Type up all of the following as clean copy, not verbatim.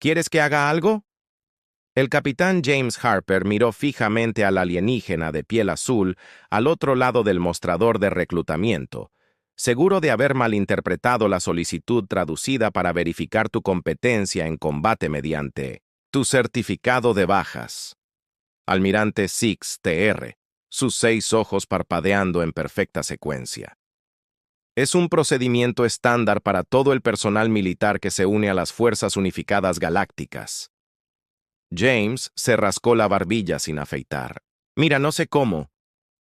¿Quieres que haga algo? El capitán James Harper miró fijamente al alienígena de piel azul al otro lado del mostrador de reclutamiento, seguro de haber malinterpretado la solicitud traducida para verificar tu competencia en combate mediante tu certificado de bajas. Almirante Six TR, sus 6 ojos parpadeando en perfecta secuencia. Es un procedimiento estándar para todo el personal militar que se une a las Fuerzas Unificadas Galácticas. James se rascó la barbilla sin afeitar. Mira, no sé cómo.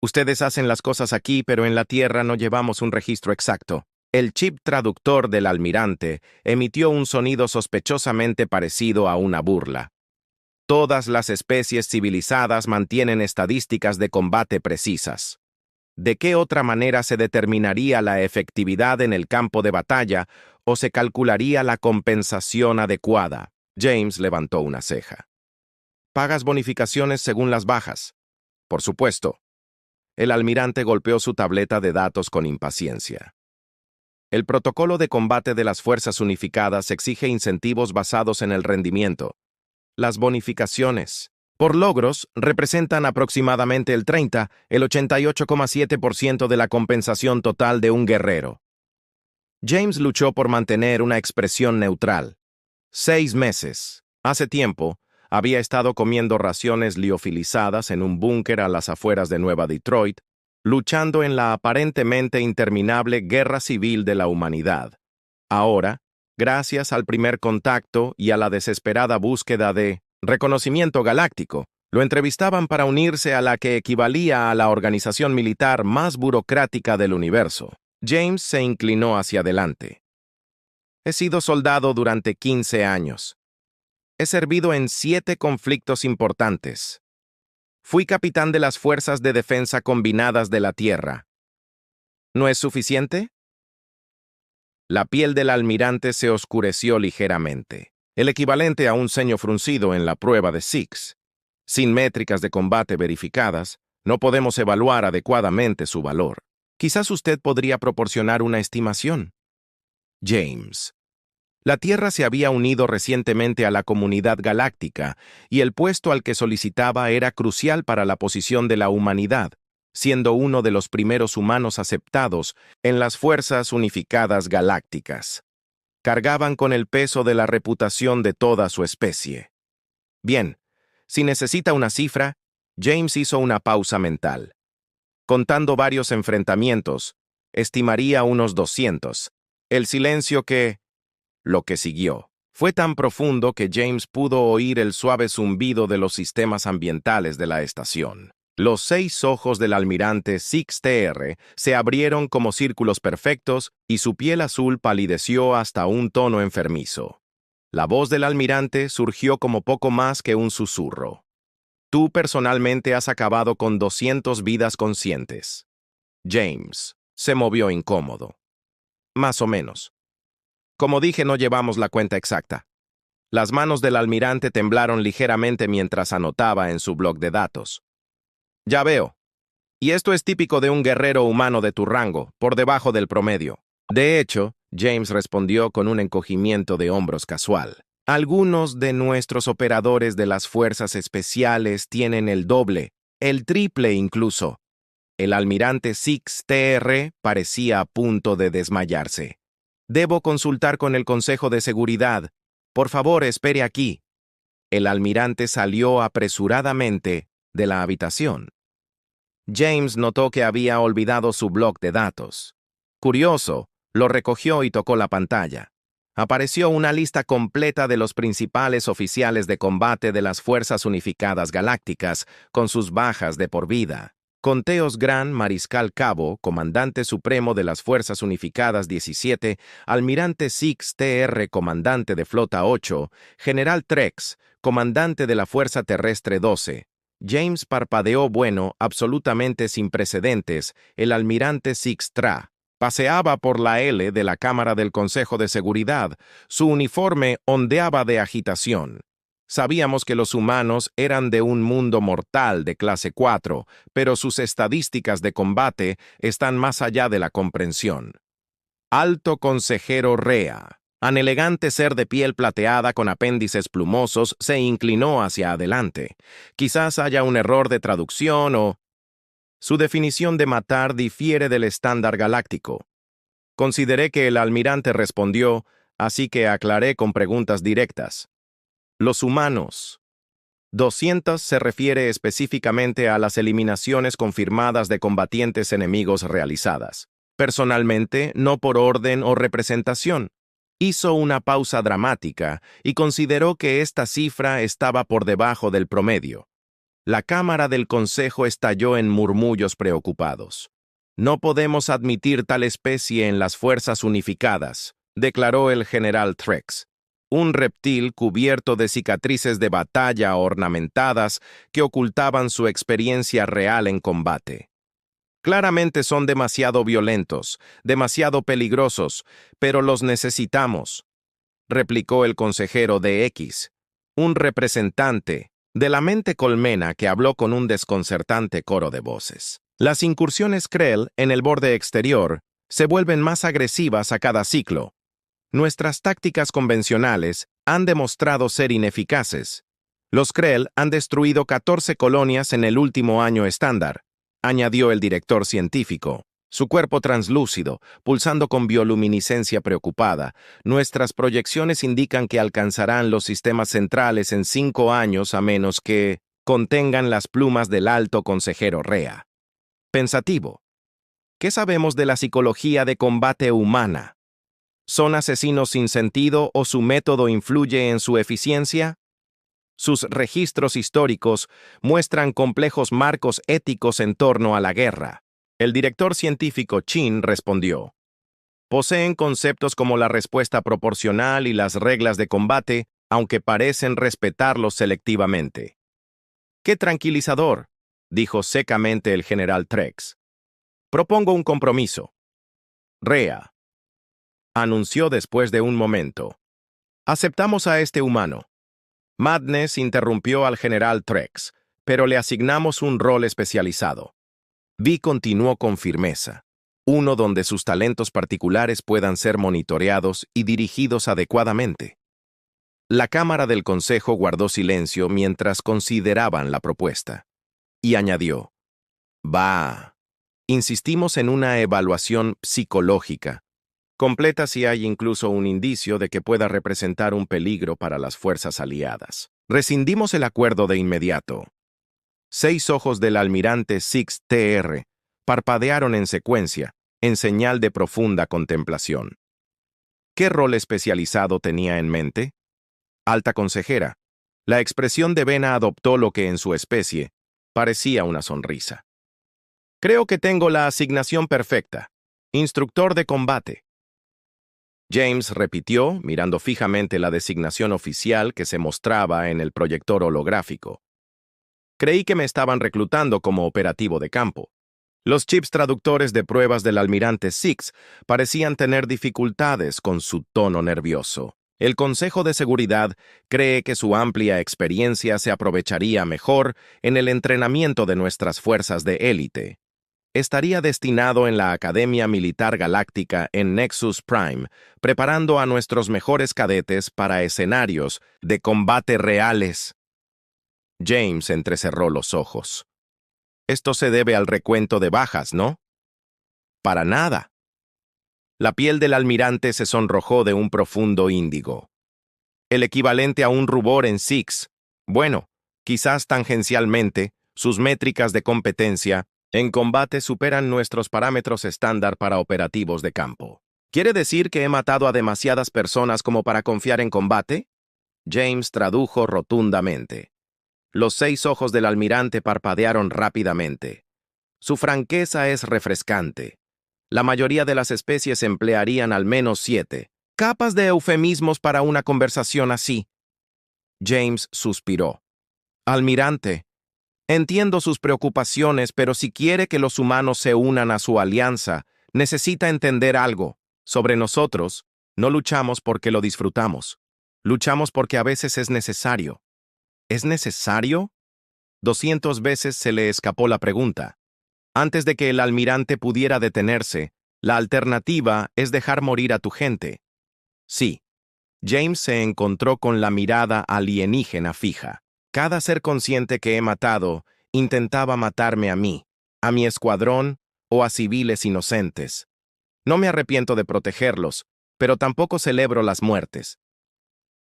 Ustedes hacen las cosas aquí, pero en la Tierra no llevamos un registro exacto. El chip traductor del almirante emitió un sonido sospechosamente parecido a una burla. Todas las especies civilizadas mantienen estadísticas de combate precisas. ¿De qué otra manera se determinaría la efectividad en el campo de batalla o se calcularía la compensación adecuada? James levantó una ceja. Pagas bonificaciones según las bajas. Por supuesto. El almirante golpeó su tableta de datos con impaciencia. El protocolo de combate de las Fuerzas Unificadas exige incentivos basados en el rendimiento. Las bonificaciones por logros representan aproximadamente el 88,7% de la compensación total de un guerrero. James luchó por mantener una expresión neutral. 6 meses. Hace tiempo, había estado comiendo raciones liofilizadas en un búnker a las afueras de Nueva Detroit, luchando en la aparentemente interminable guerra civil de la humanidad. Ahora, gracias al primer contacto y a la desesperada búsqueda de reconocimiento galáctico, lo entrevistaban para unirse a la que equivalía a la organización militar más burocrática del universo. James se inclinó hacia adelante. He sido soldado durante 15 años. He servido en 7 conflictos importantes. Fui capitán de las Fuerzas de Defensa Combinadas de la Tierra. ¿No es suficiente? La piel del almirante se oscureció ligeramente, el equivalente a un ceño fruncido en la prueba de Six. Sin métricas de combate verificadas, no podemos evaluar adecuadamente su valor. Quizás usted podría proporcionar una estimación. James. La Tierra se había unido recientemente a la comunidad galáctica y el puesto al que solicitaba era crucial para la posición de la humanidad, siendo uno de los primeros humanos aceptados en las Fuerzas Unificadas Galácticas. Cargaban con el peso de la reputación de toda su especie. Bien, si necesita una cifra, James hizo una pausa mental. Contando varios enfrentamientos, estimaría unos 200. El silencio lo que siguió fue tan profundo que James pudo oír el suave zumbido de los sistemas ambientales de la estación. Los 6 ojos del almirante Six TR se abrieron como círculos perfectos y su piel azul palideció hasta un tono enfermizo. La voz del almirante surgió como poco más que un susurro. Tú personalmente has acabado con 200 vidas conscientes. James se movió incómodo. Más o menos. Como dije, no llevamos la cuenta exacta. Las manos del almirante temblaron ligeramente mientras anotaba en su bloc de datos. Ya veo. Y esto es típico de un guerrero humano de tu rango, por debajo del promedio. De hecho, James respondió con un encogimiento de hombros casual. Algunos de nuestros operadores de las fuerzas especiales tienen el doble, el triple incluso. El almirante Six TR parecía a punto de desmayarse. Debo consultar con el Consejo de Seguridad. Por favor, espere aquí. El almirante salió apresuradamente de la habitación. James notó que había olvidado su bloc de datos. Curioso, lo recogió y tocó la pantalla. Apareció una lista completa de los principales oficiales de combate de las Fuerzas Unificadas Galácticas, con sus bajas de por vida. Conteos Gran Mariscal Cabo, Comandante Supremo de las Fuerzas Unificadas 17, Almirante Six TR, Comandante de Flota 8, General Trex, Comandante de la Fuerza Terrestre 12. James parpadeó bueno, absolutamente sin precedentes, el Almirante Six Tra. Paseaba por la L de la Cámara del Consejo de Seguridad. Su uniforme ondeaba de agitación. Sabíamos que los humanos eran de un mundo mortal de clase 4, pero sus estadísticas de combate están más allá de la comprensión. Alto Consejero Rea. An elegante ser de piel plateada con apéndices plumosos se inclinó hacia adelante. Quizás haya un error de traducción o... Su definición de matar difiere del estándar galáctico. Consideré que el almirante respondió, así que aclaré con preguntas directas. Los humanos. 200 se refiere específicamente a las eliminaciones confirmadas de combatientes enemigos realizadas. Personalmente, no por orden o representación. Hizo una pausa dramática y consideró que esta cifra estaba por debajo del promedio. La Cámara del Consejo estalló en murmullos preocupados. No podemos admitir tal especie en las Fuerzas Unificadas, declaró el general Trex. Un reptil cubierto de cicatrices de batalla ornamentadas que ocultaban su experiencia real en combate. Claramente son demasiado violentos, demasiado peligrosos, pero los necesitamos, replicó el consejero de X, un representante de la mente colmena que habló con un desconcertante coro de voces. Las incursiones Krell en el borde exterior se vuelven más agresivas a cada ciclo. Nuestras tácticas convencionales han demostrado ser ineficaces. Los Krell han destruido 14 colonias en el último año estándar, añadió el director científico. Su cuerpo translúcido, pulsando con bioluminiscencia preocupada. Nuestras proyecciones indican que alcanzarán los sistemas centrales en 5 años a menos que contengan las plumas del alto consejero Rea. Pensativo. ¿Qué sabemos de la psicología de combate humana? ¿Son asesinos sin sentido o su método influye en su eficiencia? Sus registros históricos muestran complejos marcos éticos en torno a la guerra. El director científico Chin respondió. Poseen conceptos como la respuesta proporcional y las reglas de combate, aunque parecen respetarlos selectivamente. ¡Qué tranquilizador!, dijo secamente el general Trex. Propongo un compromiso. Rea, anunció después de un momento. Aceptamos a este humano. Madness interrumpió al general Trex, pero le asignamos un rol especializado. Vi continuó con firmeza, uno donde sus talentos particulares puedan ser monitoreados y dirigidos adecuadamente. La Cámara del Consejo guardó silencio mientras consideraban la propuesta, y añadió, insistimos en una evaluación psicológica, completa si hay incluso un indicio de que pueda representar un peligro para las fuerzas aliadas. Rescindimos el acuerdo de inmediato. 6 ojos del almirante Six Tr. parpadearon en secuencia, en señal de profunda contemplación. ¿Qué rol especializado tenía en mente? Alta consejera. La expresión de Vena adoptó lo que en su especie parecía una sonrisa. Creo que tengo la asignación perfecta. Instructor de combate. James repitió, mirando fijamente la designación oficial que se mostraba en el proyector holográfico. Creí que me estaban reclutando como operativo de campo. Los chips traductores de pruebas del almirante Six parecían tener dificultades con su tono nervioso. El Consejo de Seguridad cree que su amplia experiencia se aprovecharía mejor en el entrenamiento de nuestras fuerzas de élite. Estaría destinado en la Academia Militar Galáctica en Nexus Prime, preparando a nuestros mejores cadetes para escenarios de combate reales. James entrecerró los ojos. Esto se debe al recuento de bajas, ¿no? Para nada. La piel del almirante se sonrojó de un profundo índigo. El equivalente a un rubor en Six. Bueno, quizás tangencialmente, sus métricas de competencia en combate superan nuestros parámetros estándar para operativos de campo. ¿Quiere decir que he matado a demasiadas personas como para confiar en combate? James tradujo rotundamente. Los 6 ojos del almirante parpadearon rápidamente. Su franqueza es refrescante. La mayoría de las especies emplearían al menos 7 capas de eufemismos para una conversación así. James suspiró. Almirante, entiendo sus preocupaciones, pero si quiere que los humanos se unan a su alianza, necesita entender algo. Sobre nosotros, no luchamos porque lo disfrutamos. Luchamos porque a veces es necesario. ¿Es necesario? 200 veces se le escapó la pregunta. Antes de que el almirante pudiera detenerse, la alternativa es dejar morir a tu gente. Sí, James se encontró con la mirada alienígena fija. Cada ser consciente que he matado intentaba matarme a mí, a mi escuadrón o a civiles inocentes. No me arrepiento de protegerlos, pero tampoco celebro las muertes.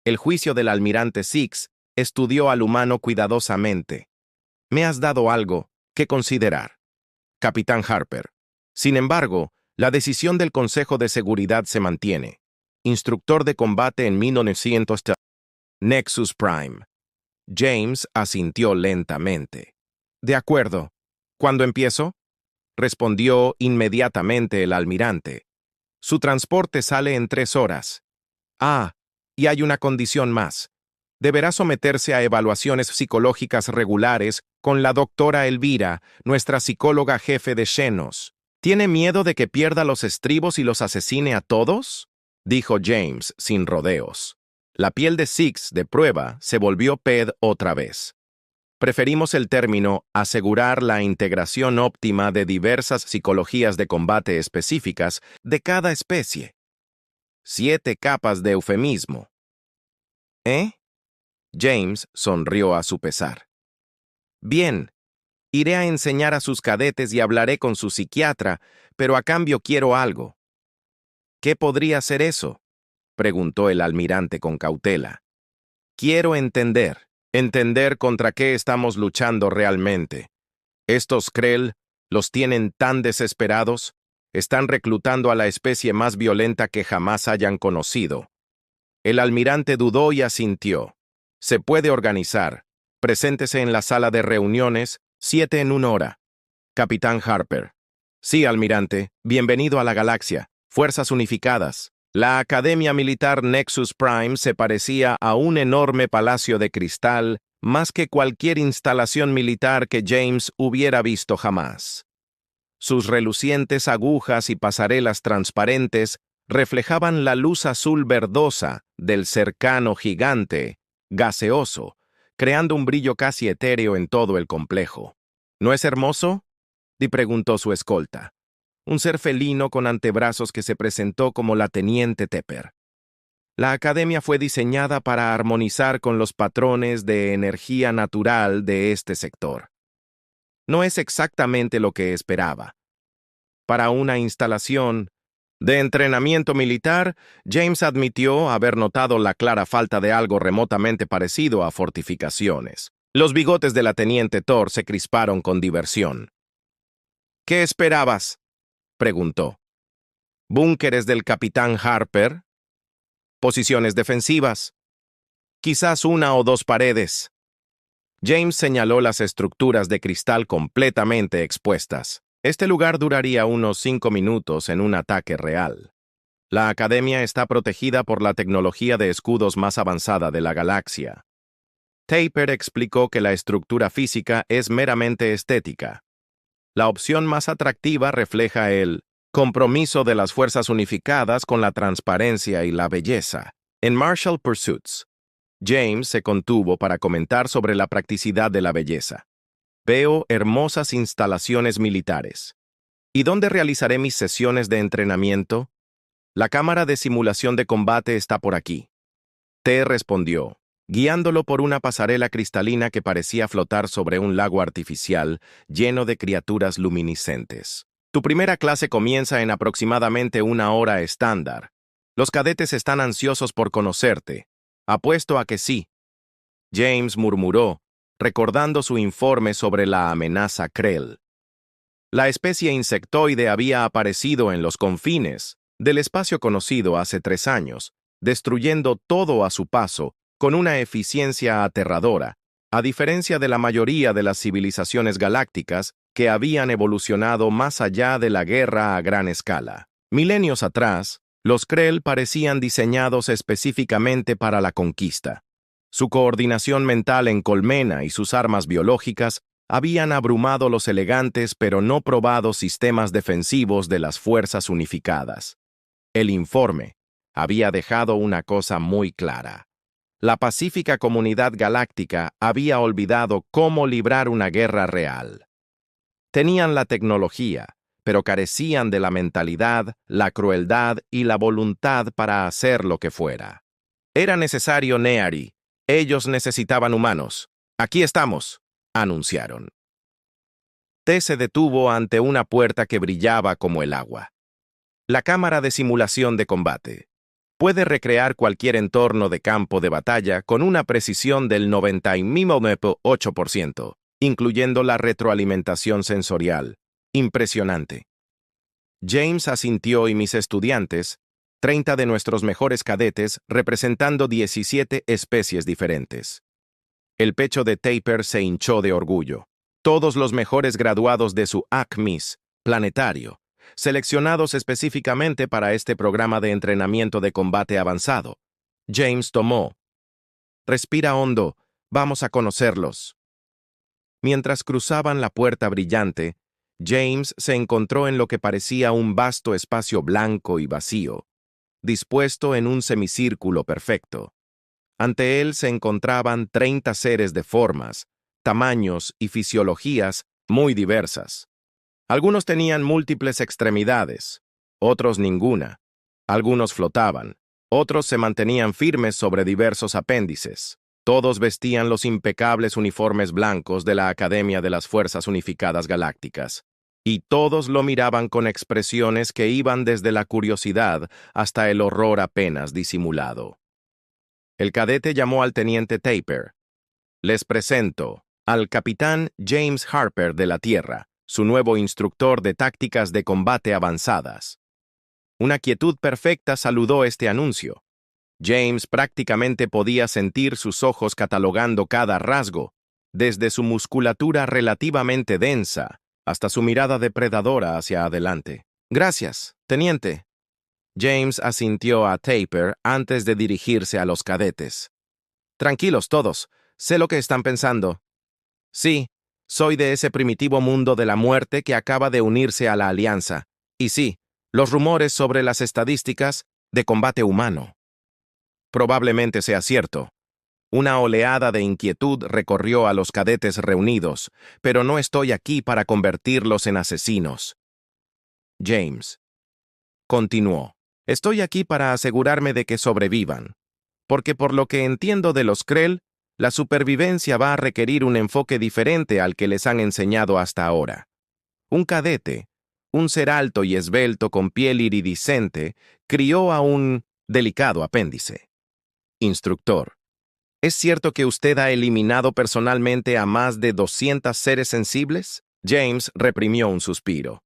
El juicio del almirante Six estudió al humano cuidadosamente. Me has dado algo que considerar, Capitán Harper. Sin embargo, la decisión del Consejo de Seguridad se mantiene. Instructor de combate en 1900. Nexus Prime. James asintió lentamente. De acuerdo. ¿Cuándo empiezo? Respondió inmediatamente el almirante. Su transporte sale en 3 horas. Ah, y hay una condición más. Deberá someterse a evaluaciones psicológicas regulares con la doctora Elvira, nuestra psicóloga jefe de Xenos. ¿Tiene miedo de que pierda los estribos y los asesine a todos? Dijo James sin rodeos. La piel de Six de prueba se volvió PED otra vez. Preferimos el término asegurar la integración óptima de diversas psicologías de combate específicas de cada especie. 7 capas de eufemismo. ¿Eh? James sonrió a su pesar. Bien, iré a enseñar a sus cadetes y hablaré con su psiquiatra, pero a cambio quiero algo. ¿Qué podría ser eso? Preguntó el almirante con cautela. Quiero entender contra qué estamos luchando realmente. Estos Krell los tienen tan desesperados, están reclutando a la especie más violenta que jamás hayan conocido. El almirante dudó y asintió. Se puede organizar. Preséntese en la sala de reuniones, 7 en 1 hora. Capitán Harper. Sí, almirante, bienvenido a la galaxia. Fuerzas unificadas. La Academia Militar Nexus Prime se parecía a un enorme palacio de cristal, más que cualquier instalación militar que James hubiera visto jamás. Sus relucientes agujas y pasarelas transparentes reflejaban la luz azul verdosa del cercano gigante, gaseoso, creando un brillo casi etéreo en todo el complejo. ¿No es hermoso?, preguntó su escolta. Un ser felino con antebrazos que se presentó como la teniente Tepper. La academia fue diseñada para armonizar con los patrones de energía natural de este sector. No es exactamente lo que esperaba. Para una instalación de entrenamiento militar, James admitió haber notado la clara falta de algo remotamente parecido a fortificaciones. Los bigotes de la teniente Thor se crisparon con diversión. ¿Qué esperabas?, preguntó. ¿Búnkeres del capitán Harper? ¿Posiciones defensivas? Quizás 1 o 2 paredes. James señaló las estructuras de cristal completamente expuestas. Este lugar duraría unos 5 minutos en un ataque real. La academia está protegida por la tecnología de escudos más avanzada de la galaxia. Tepper explicó que la estructura física es meramente estética. La opción más atractiva refleja el compromiso de las fuerzas unificadas con la transparencia y la belleza. En Martial Pursuits, James se contuvo para comentar sobre la practicidad de la belleza. Veo hermosas instalaciones militares. ¿Y dónde realizaré mis sesiones de entrenamiento? La cámara de simulación de combate está por aquí. T respondió, guiándolo por una pasarela cristalina que parecía flotar sobre un lago artificial lleno de criaturas luminiscentes. Tu primera clase comienza en aproximadamente 1 hora estándar. Los cadetes están ansiosos por conocerte. Apuesto a que sí. James murmuró, recordando su informe sobre la amenaza Krell. La especie insectoide había aparecido en los confines del espacio conocido hace 3 años, destruyendo todo a su paso con una eficiencia aterradora, a diferencia de la mayoría de las civilizaciones galácticas que habían evolucionado más allá de la guerra a gran escala. Milenios atrás, los Krell parecían diseñados específicamente para la conquista. Su coordinación mental en colmena y sus armas biológicas habían abrumado los elegantes pero no probados sistemas defensivos de las fuerzas unificadas. El informe había dejado una cosa muy clara. La pacífica comunidad galáctica había olvidado cómo librar una guerra real. Tenían la tecnología, pero carecían de la mentalidad, la crueldad y la voluntad para hacer lo que fuera. Era necesario Neari. Ellos necesitaban humanos. Aquí estamos, anunciaron. T se detuvo ante una puerta que brillaba como el agua. La cámara de simulación de combate. Puede recrear cualquier entorno de campo de batalla con una precisión del 98%, incluyendo la retroalimentación sensorial. Impresionante. James asintió y mis estudiantes, 30 de nuestros mejores cadetes representando 17 especies diferentes. El pecho de Taper se hinchó de orgullo. Todos los mejores graduados de su ACMIS planetario, seleccionados específicamente para este programa de entrenamiento de combate avanzado. James tomó. Respira hondo, vamos a conocerlos. Mientras cruzaban la puerta brillante, James se encontró en lo que parecía un vasto espacio blanco y vacío, dispuesto en un semicírculo perfecto. Ante él se encontraban 30 seres de formas, tamaños y fisiologías muy diversas. Algunos tenían múltiples extremidades, otros ninguna. Algunos flotaban, otros se mantenían firmes sobre diversos apéndices. Todos vestían los impecables uniformes blancos de la Academia de las Fuerzas Unificadas Galácticas. Y todos lo miraban con expresiones que iban desde la curiosidad hasta el horror apenas disimulado. El cadete llamó al teniente Taper. Les presento al capitán James Harper de la Tierra, su nuevo instructor de tácticas de combate avanzadas. Una quietud perfecta saludó este anuncio. James prácticamente podía sentir sus ojos catalogando cada rasgo, desde su musculatura relativamente densa hasta su mirada depredadora hacia adelante. Gracias, teniente. James asintió a Taper antes de dirigirse a los cadetes. Tranquilos todos, sé lo que están pensando. Sí, soy de ese primitivo mundo de la muerte que acaba de unirse a la Alianza. Y sí, los rumores sobre las estadísticas de combate humano. Probablemente sea cierto. Una oleada de inquietud recorrió a los cadetes reunidos, pero no estoy aquí para convertirlos en asesinos. James continuó. Estoy aquí para asegurarme de que sobrevivan, porque por lo que entiendo de los Krell, la supervivencia va a requerir un enfoque diferente al que les han enseñado hasta ahora. Un cadete, un ser alto y esbelto con piel iridiscente, crió a un delicado apéndice. Instructor. ¿Es cierto que usted ha eliminado personalmente a más de 200 seres sensibles? James reprimió un suspiro.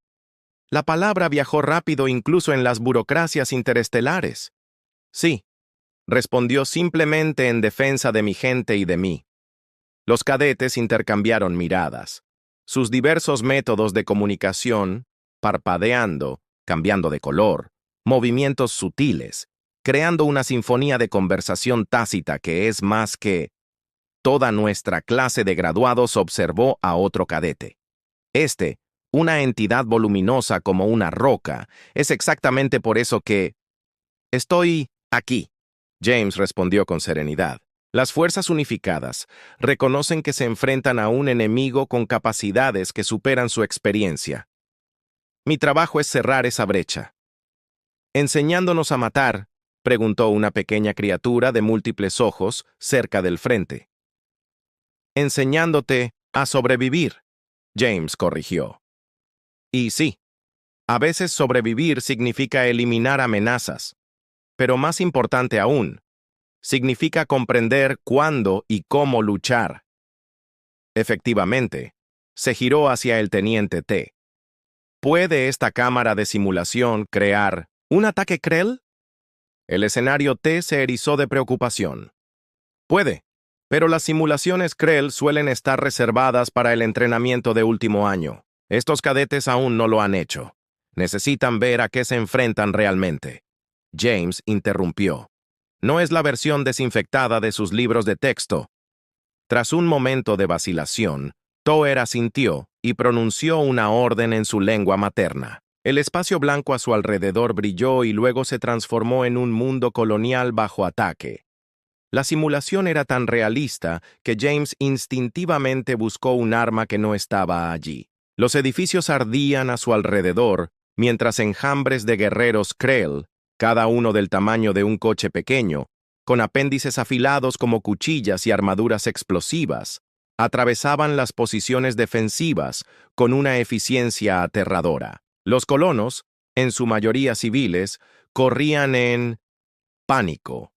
La palabra viajó rápido incluso en las burocracias interestelares. Sí, respondió simplemente en defensa de mi gente y de mí. Los cadetes intercambiaron miradas. Sus diversos métodos de comunicación, parpadeando, cambiando de color, movimientos sutiles, creando una sinfonía de conversación tácita que es más que... Toda nuestra clase de graduados observó a otro cadete. Una entidad voluminosa como una roca, es exactamente por eso que... Estoy aquí, James respondió con serenidad. Las fuerzas unificadas reconocen que se enfrentan a un enemigo con capacidades que superan su experiencia. Mi trabajo es cerrar esa brecha. ¿Enseñándonos a matar?, preguntó una pequeña criatura de múltiples ojos cerca del frente. Enseñándote a sobrevivir, James corrigió. Y sí, a veces sobrevivir significa eliminar amenazas, pero más importante aún, significa comprender cuándo y cómo luchar. Efectivamente, se giró hacia el teniente T. ¿Puede esta cámara de simulación crear un ataque Krell? El escenario T se erizó de preocupación. Puede, pero las simulaciones Krell suelen estar reservadas para el entrenamiento de último año. Estos cadetes aún no lo han hecho. Necesitan ver a qué se enfrentan realmente. James interrumpió. No es la versión desinfectada de sus libros de texto. Tras un momento de vacilación, Toer asintió y pronunció una orden en su lengua materna. El espacio blanco a su alrededor brilló y luego se transformó en un mundo colonial bajo ataque. La simulación era tan realista que James instintivamente buscó un arma que no estaba allí. Los edificios ardían a su alrededor, mientras enjambres de guerreros Krell, cada uno del tamaño de un coche pequeño, con apéndices afilados como cuchillas y armaduras explosivas, atravesaban las posiciones defensivas con una eficiencia aterradora. Los colonos, en su mayoría civiles, corrían en pánico,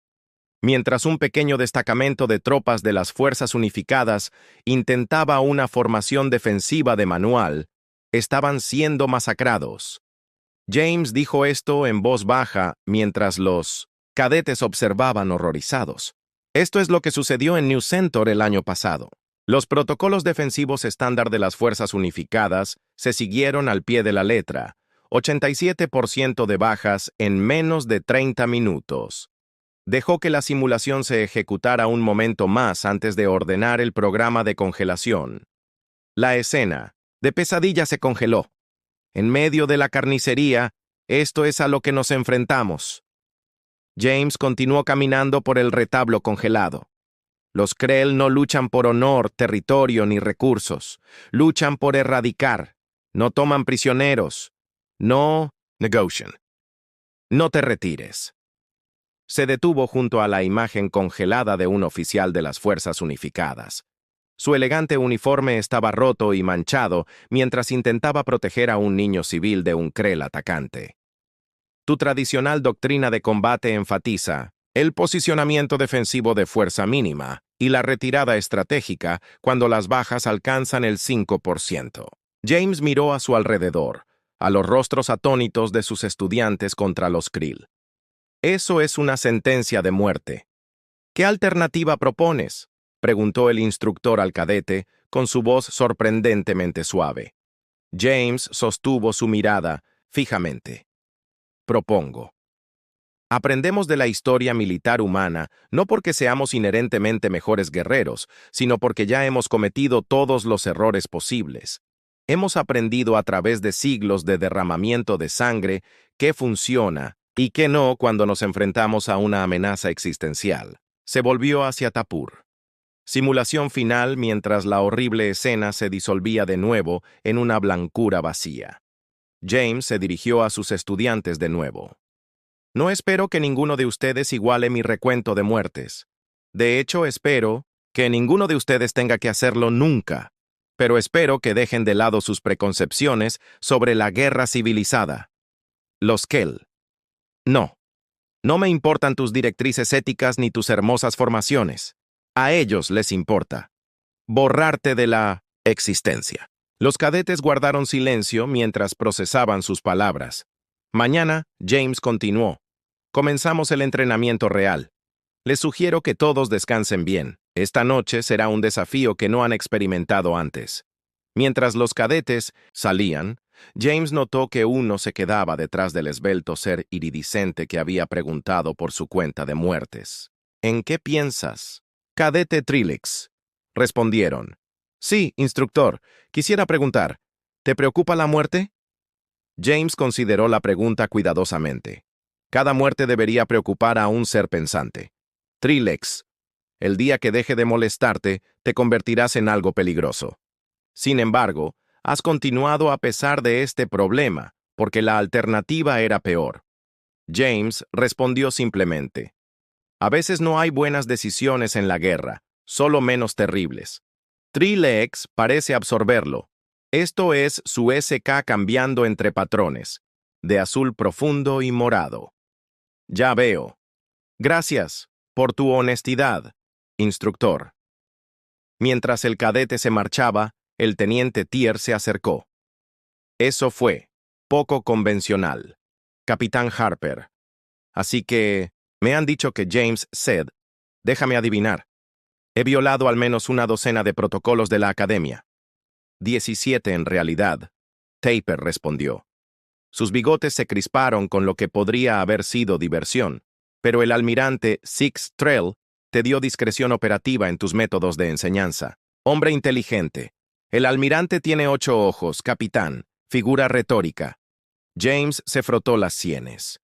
mientras un pequeño destacamento de tropas de las fuerzas unificadas intentaba una formación defensiva de manual, estaban siendo masacrados. James dijo esto en voz baja mientras los cadetes observaban horrorizados. Esto es lo que sucedió en New Center el año pasado. Los protocolos defensivos estándar de las fuerzas unificadas se siguieron al pie de la letra, 87% de bajas en menos de 30 minutos. Dejó que la simulación se ejecutara un momento más antes de ordenar el programa de congelación. La escena de pesadilla se congeló. En medio de la carnicería, esto es a lo que nos enfrentamos. James continuó caminando por el retablo congelado. Los Krell no luchan por honor, territorio ni recursos. Luchan por erradicar. No toman prisioneros. No negocian. No te retires. Se detuvo junto a la imagen congelada de un oficial de las Fuerzas Unificadas. Su elegante uniforme estaba roto y manchado mientras intentaba proteger a un niño civil de un Krell atacante. Tu tradicional doctrina de combate enfatiza el posicionamiento defensivo de fuerza mínima y la retirada estratégica cuando las bajas alcanzan el 5%. James miró a su alrededor, a los rostros atónitos de sus estudiantes contra los Krill. Eso es una sentencia de muerte. ¿Qué alternativa propones?, preguntó el instructor al cadete con su voz sorprendentemente suave. James sostuvo su mirada fijamente. Propongo. Aprendemos de la historia militar humana no porque seamos inherentemente mejores guerreros, sino porque ya hemos cometido todos los errores posibles. Hemos aprendido a través de siglos de derramamiento de sangre qué funciona y qué no cuando nos enfrentamos a una amenaza existencial. Se volvió hacia Tapur. Simulación final mientras la horrible escena se disolvía de nuevo en una blancura vacía. James se dirigió a sus estudiantes de nuevo. No espero que ninguno de ustedes iguale mi recuento de muertes. De hecho, espero que ninguno de ustedes tenga que hacerlo nunca. Pero espero que dejen de lado sus preconcepciones sobre la guerra civilizada. Los Kell. No. No me importan tus directrices éticas ni tus hermosas formaciones. A ellos les importa borrarte de la existencia. Los cadetes guardaron silencio mientras procesaban sus palabras. Mañana, James continuó. Comenzamos el entrenamiento real. Les sugiero que todos descansen bien. Esta noche será un desafío que no han experimentado antes. Mientras los cadetes salían, James notó que uno se quedaba detrás del esbelto ser iridiscente que había preguntado por su cuenta de muertes. ¿En qué piensas? Cadete Trilix. Respondieron. Sí, instructor. Quisiera preguntar, ¿te preocupa la muerte? James consideró la pregunta cuidadosamente. Cada muerte debería preocupar a un ser pensante. Trilix. El día que deje de molestarte, te convertirás en algo peligroso. Sin embargo, has continuado a pesar de este problema, porque la alternativa era peor. James respondió simplemente. A veces no hay buenas decisiones en la guerra, solo menos terribles. Trilix parece absorberlo. Esto es su SK cambiando entre patrones, de azul profundo y morado. Ya veo. Gracias por tu honestidad, instructor. Mientras el cadete se marchaba, el teniente Tier se acercó. Eso fue poco convencional, Capitán Harper. Así que me han dicho que James Sed, déjame adivinar, he violado al menos una docena de protocolos de la academia. 17 en realidad, Taper respondió. Sus bigotes se crisparon con lo que podría haber sido diversión, pero el almirante Six Trell te dio discreción operativa en tus métodos de enseñanza. Hombre inteligente. El almirante tiene 8 ojos, capitán, figura retórica. James se frotó las sienes.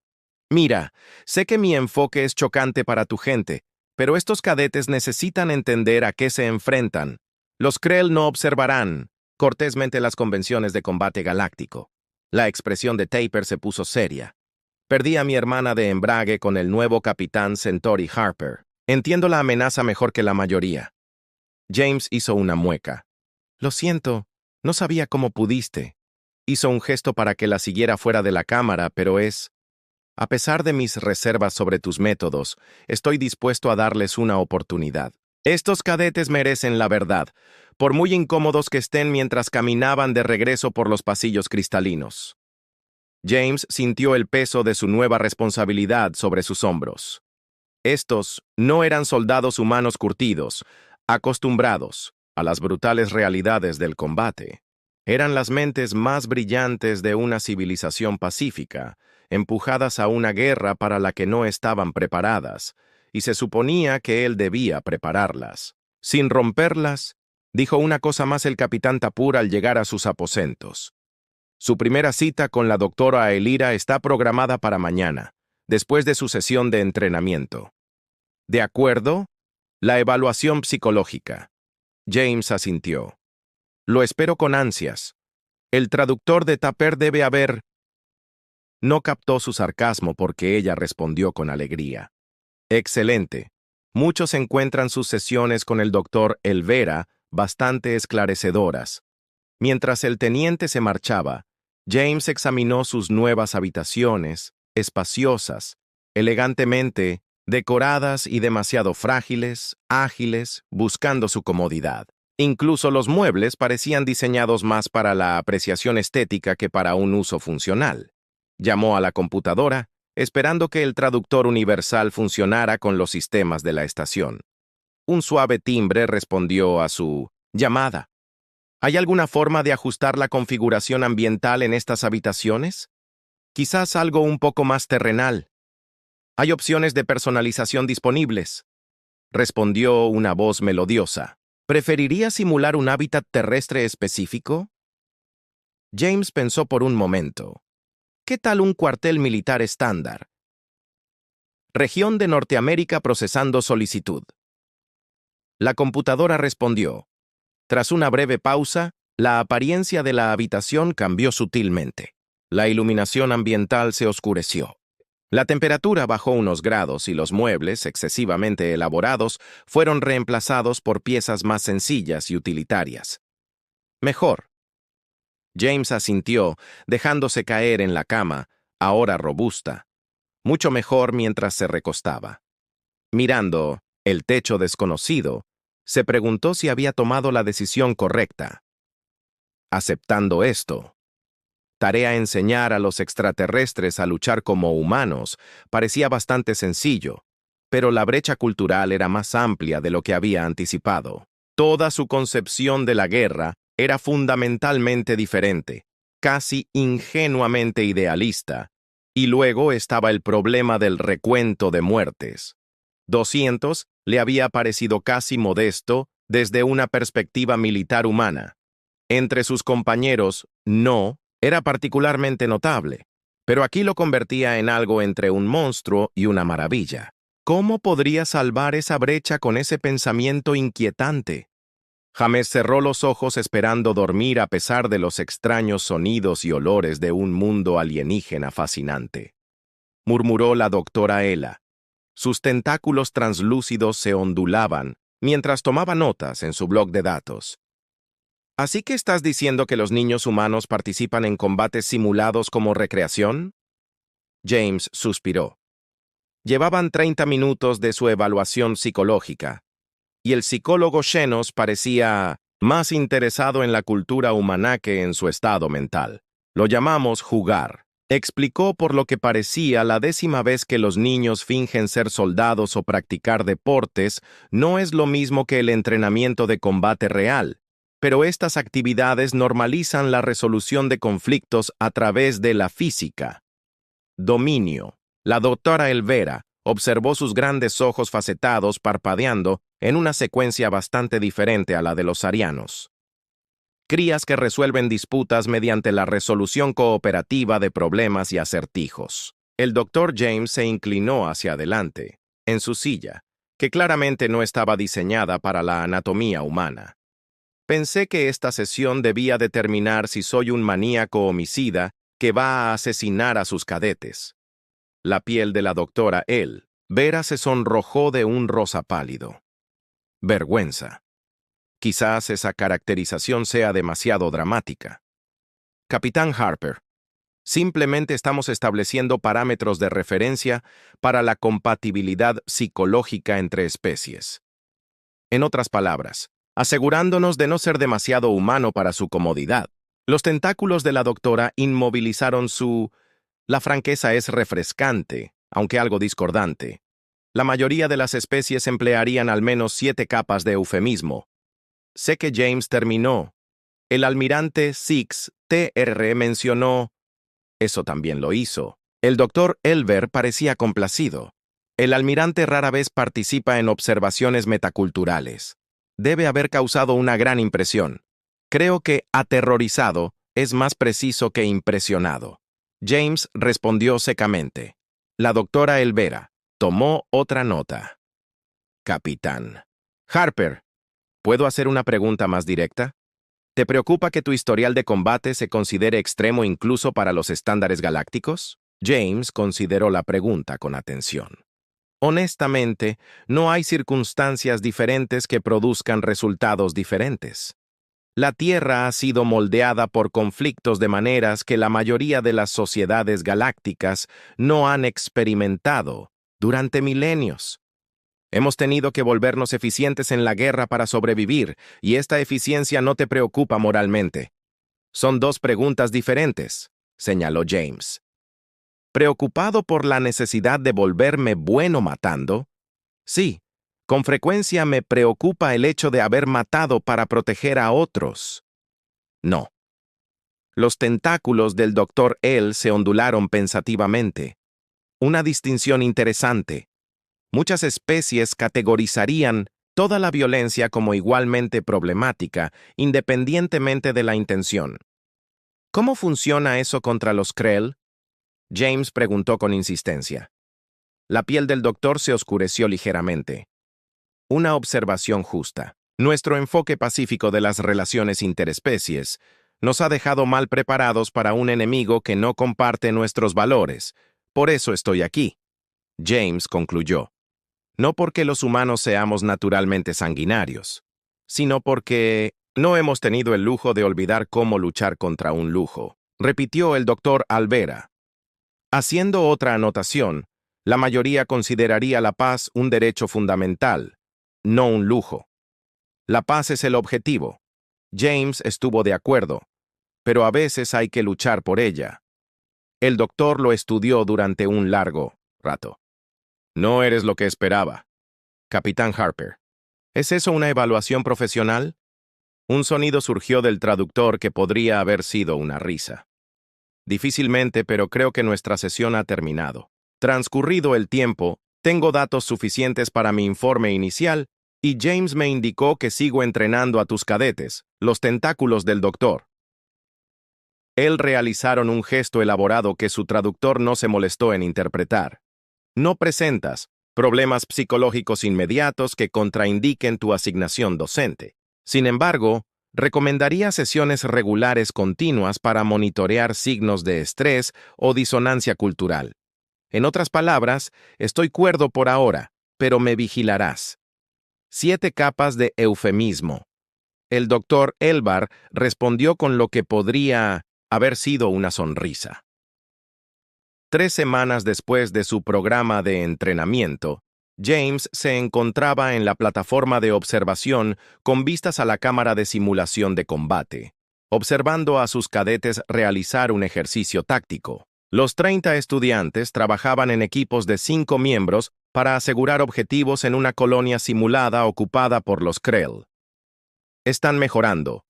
Mira, sé que mi enfoque es chocante para tu gente, pero estos cadetes necesitan entender a qué se enfrentan. Los Krell no observarán cortésmente las convenciones de combate galáctico. La expresión de Taper se puso seria. Perdí a mi hermana de embrague con el nuevo capitán Centauri Harper. Entiendo la amenaza mejor que la mayoría. James hizo una mueca. Lo siento, no sabía cómo pudiste. Hizo un gesto para que la siguiera fuera de la cámara, pero a pesar de mis reservas sobre tus métodos, estoy dispuesto a darles una oportunidad. Estos cadetes merecen la verdad, por muy incómodos que estén mientras caminaban de regreso por los pasillos cristalinos. James sintió el peso de su nueva responsabilidad sobre sus hombros. Estos no eran soldados humanos curtidos, acostumbrados a las brutales realidades del combate. Eran las mentes más brillantes de una civilización pacífica, empujadas a una guerra para la que no estaban preparadas, y se suponía que él debía prepararlas. Sin romperlas, dijo una cosa más el capitán Tapur al llegar a sus aposentos. Su primera cita con la doctora Elira está programada para mañana, después de su sesión de entrenamiento. ¿De acuerdo? La evaluación psicológica. James asintió. Lo espero con ansias. El traductor de Tapper debe haber... No captó su sarcasmo porque ella respondió con alegría. Excelente. Muchos encuentran sus sesiones con el doctor Elvera bastante esclarecedoras. Mientras el teniente se marchaba, James examinó sus nuevas habitaciones, espaciosas, elegantemente decoradas y demasiado frágiles, ágiles, buscando su comodidad. Incluso los muebles parecían diseñados más para la apreciación estética que para un uso funcional. Llamó a la computadora, esperando que el traductor universal funcionara con los sistemas de la estación. Un suave timbre respondió a su llamada. ¿Hay alguna forma de ajustar la configuración ambiental en estas habitaciones? Quizás algo un poco más terrenal. Hay opciones de personalización disponibles, respondió una voz melodiosa. ¿Preferiría simular un hábitat terrestre específico? James pensó por un momento. ¿Qué tal un cuartel militar estándar? Región de Norteamérica procesando solicitud. La computadora respondió. Tras una breve pausa, la apariencia de la habitación cambió sutilmente. La iluminación ambiental se oscureció. La temperatura bajó unos grados y los muebles, excesivamente elaborados, fueron reemplazados por piezas más sencillas y utilitarias. Mejor. James asintió, dejándose caer en la cama, ahora robusta. Mucho mejor mientras se recostaba. Mirando el techo desconocido, se preguntó si había tomado la decisión correcta. Aceptando esto, tarea enseñar a los extraterrestres a luchar como humanos parecía bastante sencillo, pero la brecha cultural era más amplia de lo que había anticipado. Toda su concepción de la guerra era fundamentalmente diferente, casi ingenuamente idealista, y luego estaba el problema del recuento de muertes. 200 le había parecido casi modesto desde una perspectiva militar humana. Entre sus compañeros, no era particularmente notable, pero aquí lo convertía en algo entre un monstruo y una maravilla. ¿Cómo podría salvar esa brecha con ese pensamiento inquietante? James cerró los ojos esperando dormir a pesar de los extraños sonidos y olores de un mundo alienígena fascinante. Murmuró la doctora Ella. Sus tentáculos translúcidos se ondulaban mientras tomaba notas en su bloc de datos. ¿Así que estás diciendo que los niños humanos participan en combates simulados como recreación? James suspiró. Llevaban 30 minutos de su evaluación psicológica, y el psicólogo Xenos parecía más interesado en la cultura humana que en su estado mental. Lo llamamos jugar. Explicó por lo que parecía la 10ª vez que los niños fingen ser soldados o practicar deportes no es lo mismo que el entrenamiento de combate real, pero estas actividades normalizan la resolución de conflictos a través de la física. Dominio. La doctora Elvera observó sus grandes ojos facetados parpadeando en una secuencia bastante diferente a la de los arianos. Crías que resuelven disputas mediante la resolución cooperativa de problemas y acertijos. El doctor James se inclinó hacia adelante, en su silla, que claramente no estaba diseñada para la anatomía humana. Pensé que esta sesión debía determinar si soy un maníaco homicida que va a asesinar a sus cadetes. La piel de la doctora Vera se sonrojó de un rosa pálido. Vergüenza. Quizás esa caracterización sea demasiado dramática. Capitán Harper, simplemente estamos estableciendo parámetros de referencia para la compatibilidad psicológica entre especies. En otras palabras, asegurándonos de no ser demasiado humano para su comodidad. Los tentáculos de la doctora inmovilizaron su... La franqueza es refrescante, aunque algo discordante. La mayoría de las especies emplearían al menos 7 capas de eufemismo. Sé que James terminó. El almirante Six T.R. mencionó... Eso también lo hizo. El doctor Elver parecía complacido. El almirante rara vez participa en observaciones metaculturales. Debe haber causado una gran impresión. Creo que aterrorizado es más preciso que impresionado. James respondió secamente. La doctora Elvera tomó otra nota. Capitán. Harper, ¿puedo hacer una pregunta más directa? ¿Te preocupa que tu historial de combate se considere extremo incluso para los estándares galácticos? James consideró la pregunta con atención. Honestamente, no hay circunstancias diferentes que produzcan resultados diferentes. La Tierra ha sido moldeada por conflictos de maneras que la mayoría de las sociedades galácticas no han experimentado durante milenios. Hemos tenido que volvernos eficientes en la guerra para sobrevivir, y esta eficiencia no te preocupa moralmente. Son 2 preguntas diferentes, señaló James. ¿Preocupado por la necesidad de volverme bueno matando? Sí, con frecuencia me preocupa el hecho de haber matado para proteger a otros. No. Los tentáculos del Dr. L se ondularon pensativamente. Una distinción interesante. Muchas especies categorizarían toda la violencia como igualmente problemática, independientemente de la intención. ¿Cómo funciona eso contra los Krell? James preguntó con insistencia. La piel del doctor se oscureció ligeramente. Una observación justa. Nuestro enfoque pacífico de las relaciones interespecies nos ha dejado mal preparados para un enemigo que no comparte nuestros valores. Por eso estoy aquí. James concluyó. No porque los humanos seamos naturalmente sanguinarios, sino porque no hemos tenido el lujo de olvidar cómo luchar contra un lujo, repitió el doctor Alvera. Haciendo otra anotación, la mayoría consideraría la paz un derecho fundamental, no un lujo. La paz es el objetivo. James estuvo de acuerdo, pero a veces hay que luchar por ella. El doctor lo estudió durante un largo rato. No eres lo que esperaba. Capitán Harper, ¿es eso una evaluación profesional? Un sonido surgió del traductor que podría haber sido una risa. Difícilmente, pero creo que nuestra sesión ha terminado. Transcurrido el tiempo, tengo datos suficientes para mi informe inicial y James me indicó que sigo entrenando a tus cadetes, los tentáculos del doctor. Él realizaron un gesto elaborado que su traductor no se molestó en interpretar. No presentas problemas psicológicos inmediatos que contraindiquen tu asignación docente. Sin embargo, recomendaría sesiones regulares continuas para monitorear signos de estrés o disonancia cultural. En otras palabras, estoy cuerdo por ahora, pero me vigilarás. 7 capas de eufemismo. El doctor Elbar respondió con lo que podría haber sido una sonrisa. 3 semanas después de su programa de entrenamiento, James se encontraba en la plataforma de observación con vistas a la cámara de simulación de combate, observando a sus cadetes realizar un ejercicio táctico. Los 30 estudiantes trabajaban en equipos de 5 miembros para asegurar objetivos en una colonia simulada ocupada por los Krell. Están mejorando,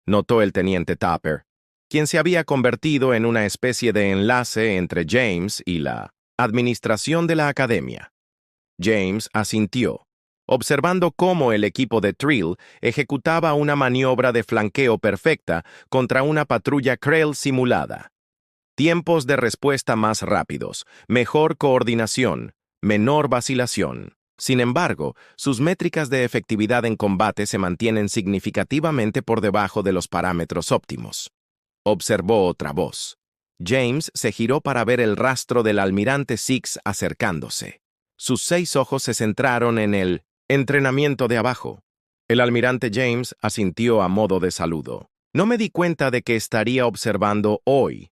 notó el teniente Tupper, quien se había convertido en una especie de enlace entre James y la administración de la academia. James asintió, observando cómo el equipo de Trill ejecutaba una maniobra de flanqueo perfecta contra una patrulla Krell simulada. Tiempos de respuesta más rápidos, mejor coordinación, menor vacilación. Sin embargo, sus métricas de efectividad en combate se mantienen significativamente por debajo de los parámetros óptimos. Observó otra voz. James se giró para ver el rastro del almirante Six acercándose. Sus 6 ojos se centraron en el entrenamiento de abajo. El almirante James asintió a modo de saludo. No me di cuenta de que estaría observando hoy.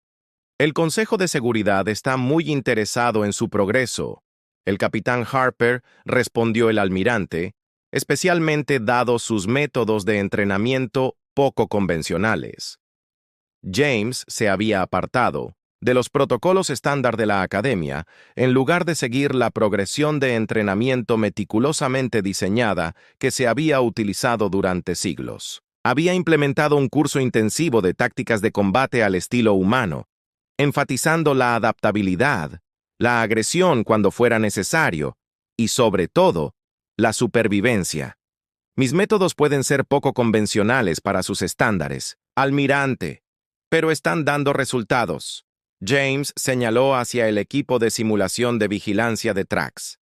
El Consejo de Seguridad está muy interesado en su progreso. El capitán Harper, respondió el almirante, especialmente dados sus métodos de entrenamiento poco convencionales. James se había apartado de los protocolos estándar de la academia en lugar de seguir la progresión de entrenamiento meticulosamente diseñada que se había utilizado durante siglos. Había implementado un curso intensivo de tácticas de combate al estilo humano, enfatizando la adaptabilidad, la agresión cuando fuera necesario y, sobre todo, la supervivencia. Mis métodos pueden ser poco convencionales para sus estándares, almirante, pero están dando resultados. James señaló hacia el equipo de simulación de vigilancia de Trax.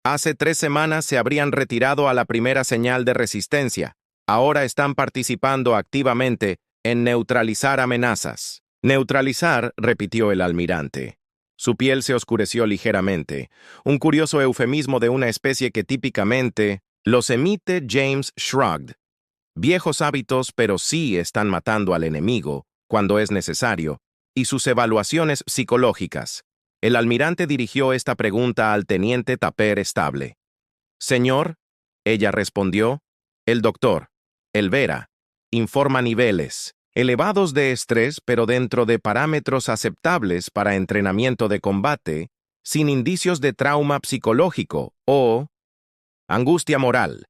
Hace 3 semanas se habrían retirado a la primera señal de resistencia. Ahora están participando activamente en neutralizar amenazas. Neutralizar, repitió el almirante. Su piel se oscureció ligeramente, un curioso eufemismo de una especie que típicamente los emite. James shrugged. Viejos hábitos, pero sí están matando al enemigo, cuando es necesario, y sus evaluaciones psicológicas. El almirante dirigió esta pregunta al teniente Tapper Estable. Señor, ella respondió, el doctor, Elvera, informa niveles elevados de estrés, pero dentro de parámetros aceptables para entrenamiento de combate, sin indicios de trauma psicológico o angustia moral.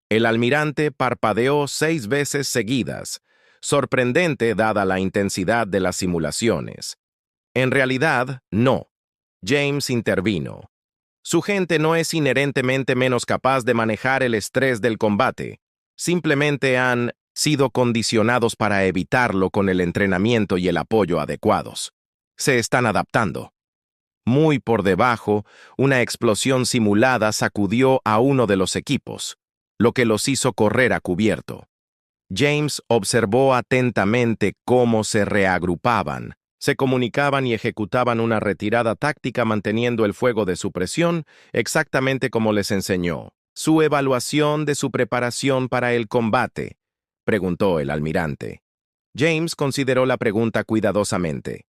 El almirante parpadeó 6 veces seguidas, sorprendente dada la intensidad de las simulaciones. En realidad, no. James intervino. Su gente no es inherentemente menos capaz de manejar el estrés del combate. Simplemente han sido condicionados para evitarlo con el entrenamiento y el apoyo adecuados. Se están adaptando. Muy por debajo, una explosión simulada sacudió a uno de los equipos, lo que los hizo correr a cubierto. James observó atentamente cómo se reagrupaban, se comunicaban y ejecutaban una retirada táctica manteniendo el fuego de supresión exactamente como les enseñó. ¿Su evaluación de su preparación para el combate?, preguntó el almirante. James consideró la pregunta cuidadosamente.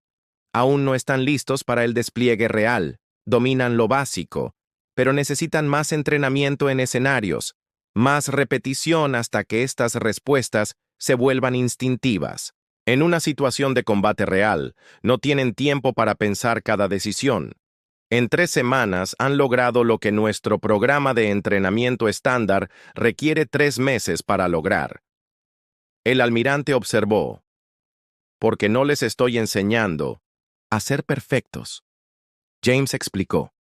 Aún no están listos para el despliegue real, dominan lo básico, pero necesitan más entrenamiento en escenarios, más repetición hasta que estas respuestas se vuelvan instintivas. En una situación de combate real, no tienen tiempo para pensar cada decisión. En 3 semanas han logrado lo que nuestro programa de entrenamiento estándar requiere 3 meses para lograr. El almirante observó. Porque no les estoy enseñando a ser perfectos. James explicó.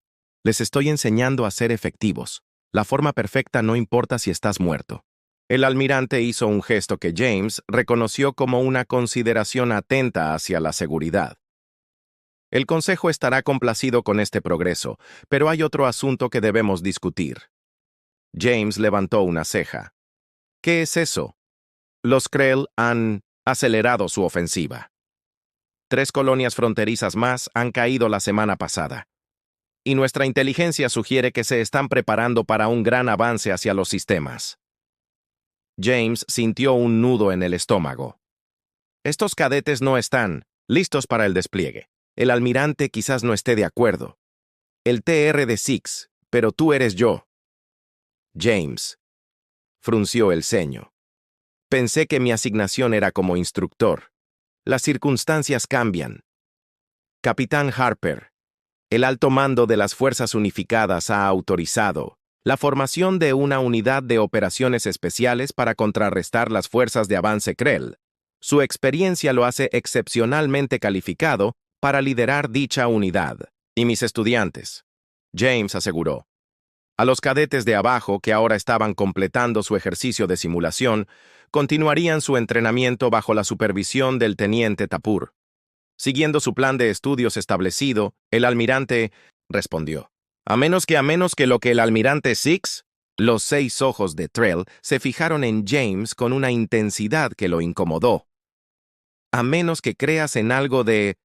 Les estoy enseñando a ser efectivos. La forma perfecta no importa si estás muerto. El almirante hizo un gesto que James reconoció como una consideración atenta hacia la seguridad. El Consejo estará complacido con este progreso, pero hay otro asunto que debemos discutir. James levantó una ceja. ¿Qué es eso? Los Krell han acelerado su ofensiva. 3 colonias fronterizas más han caído la semana pasada. Y nuestra inteligencia sugiere que se están preparando para un gran avance hacia los sistemas. James sintió un nudo en el estómago. Estos cadetes no están listos para el despliegue. El almirante quizás no esté de acuerdo. El TR de Six, pero tú eres yo. James frunció el ceño. Pensé que mi asignación era como instructor. Las circunstancias cambian. Capitán Harper, el alto mando de las Fuerzas Unificadas ha autorizado la formación de una unidad de operaciones especiales para contrarrestar las fuerzas de avance Krell. Su experiencia lo hace excepcionalmente calificado para liderar dicha unidad. Y mis estudiantes, James aseguró. A los cadetes de abajo, que ahora estaban completando su ejercicio de simulación, continuarían su entrenamiento bajo la supervisión del teniente Tapur. Siguiendo su plan de estudios establecido, el almirante respondió. A menos que lo que el almirante Six, los 6 ojos de Trell se fijaron en James con una intensidad que lo incomodó. A menos que creas en algo de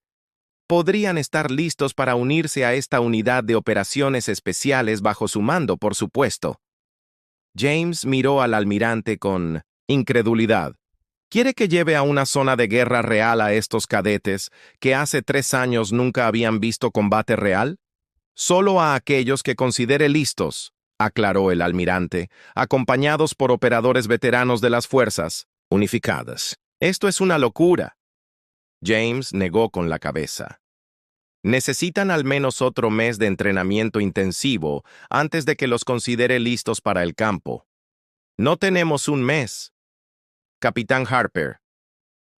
Podrían estar listos para unirse a esta unidad de operaciones especiales bajo su mando, por supuesto. James miró al almirante con incredulidad. ¿Quiere que lleve a una zona de guerra real a estos cadetes que hace 3 años nunca habían visto combate real? Solo a aquellos que considere listos, aclaró el almirante, acompañados por operadores veteranos de las fuerzas unificadas. Esto es una locura. James negó con la cabeza. Necesitan al menos otro mes de entrenamiento intensivo antes de que los considere listos para el campo. No tenemos un mes. Capitán Harper.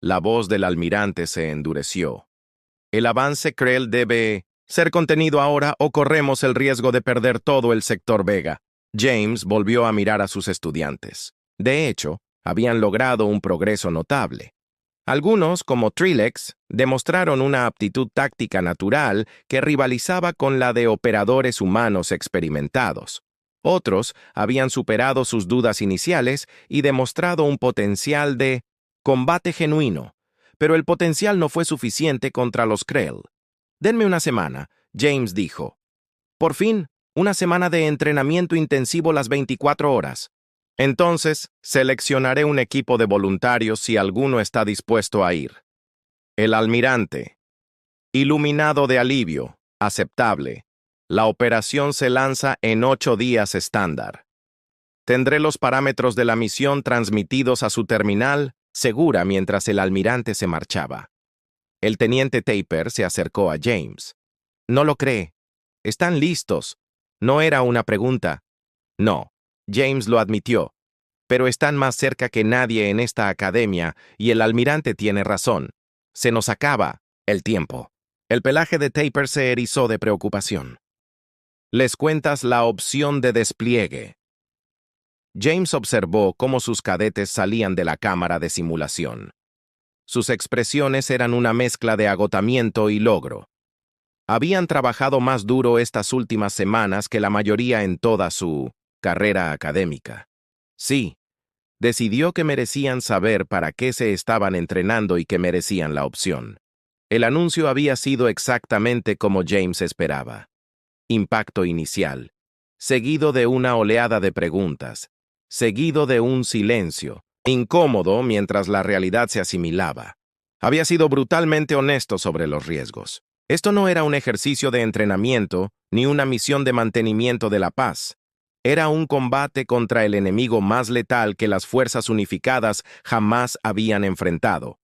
La voz del almirante se endureció. El avance Krell debe ser contenido ahora o corremos el riesgo de perder todo el sector Vega. James volvió a mirar a sus estudiantes. De hecho, habían logrado un progreso notable. Algunos, como Trilex, demostraron una aptitud táctica natural que rivalizaba con la de operadores humanos experimentados. Otros habían superado sus dudas iniciales y demostrado un potencial de combate genuino, pero el potencial no fue suficiente contra los Krell. «Denme una semana», James dijo. «Por fin, una semana de entrenamiento intensivo las 24 horas. Entonces, seleccionaré un equipo de voluntarios si alguno está dispuesto a ir». El almirante. Iluminado de alivio, aceptable. La operación se lanza en 8 días estándar. Tendré los parámetros de la misión transmitidos a su terminal segura mientras el almirante se marchaba. El teniente Taper se acercó a James. «No lo cree. Están listos». No era una pregunta. No, James lo admitió. Pero están más cerca que nadie en esta academia y el almirante tiene razón. Se nos acaba el tiempo. El pelaje de Taper se erizó de preocupación. «Les cuentas la opción de despliegue». James observó cómo sus cadetes salían de la cámara de simulación. Sus expresiones eran una mezcla de agotamiento y logro. Habían trabajado más duro estas últimas semanas que la mayoría en toda su carrera académica. Sí, decidió que merecían saber para qué se estaban entrenando y que merecían la opción. El anuncio había sido exactamente como James esperaba. Impacto inicial, seguido de una oleada de preguntas, seguido de un silencio, incómodo mientras la realidad se asimilaba. Había sido brutalmente honesto sobre los riesgos. Esto no era un ejercicio de entrenamiento ni una misión de mantenimiento de la paz. Era un combate contra el enemigo más letal que las fuerzas unificadas jamás habían enfrentado.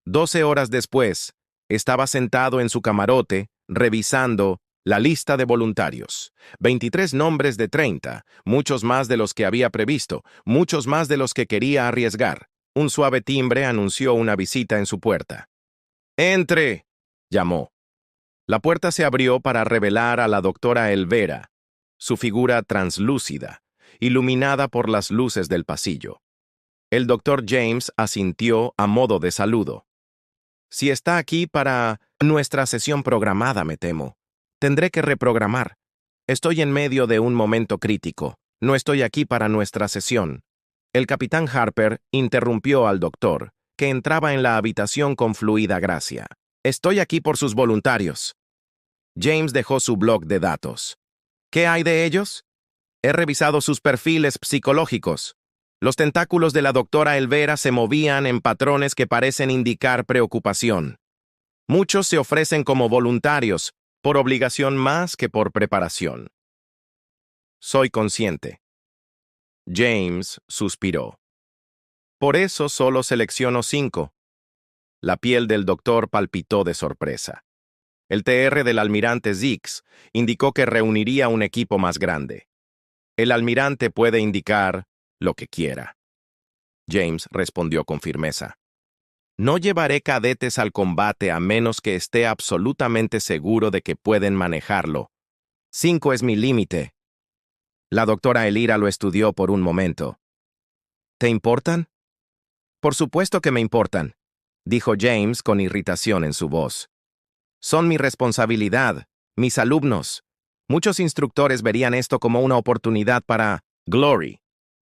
12 horas después, estaba sentado en su camarote, revisando la lista de voluntarios. 23 nombres de 30, muchos más de los que había previsto, muchos más de los que quería arriesgar. Un suave timbre anunció una visita en su puerta. «¡Entre!», llamó. La puerta se abrió para revelar a la doctora Elvera, su figura translúcida, iluminada por las luces del pasillo. El doctor James asintió a modo de saludo. «Si está aquí para nuestra sesión programada, me temo. Tendré que reprogramar. Estoy en medio de un momento crítico. No estoy aquí para nuestra sesión». El capitán Harper interrumpió al doctor, que entraba en la habitación con fluida gracia. «Estoy aquí por sus voluntarios». James dejó su bloc de datos. «¿Qué hay de ellos? He revisado sus perfiles psicológicos. Los tentáculos de la doctora Elvera se movían en patrones que parecen indicar preocupación. Muchos se ofrecen como voluntarios, por obligación más que por preparación». «Soy consciente». James suspiró. «Por eso solo selecciono 5. La piel del doctor palpitó de sorpresa. El TR del almirante Zix indicó que reuniría un equipo más grande. El almirante puede indicar lo que quiera. James respondió con firmeza. «No llevaré cadetes al combate a menos que esté absolutamente seguro de que pueden manejarlo. 5 es mi límite». La doctora Elira lo estudió por un momento. «¿Te importan?» «Por supuesto que me importan», dijo James con irritación en su voz. «Son mi responsabilidad, mis alumnos. Muchos instructores verían esto como una oportunidad para glory».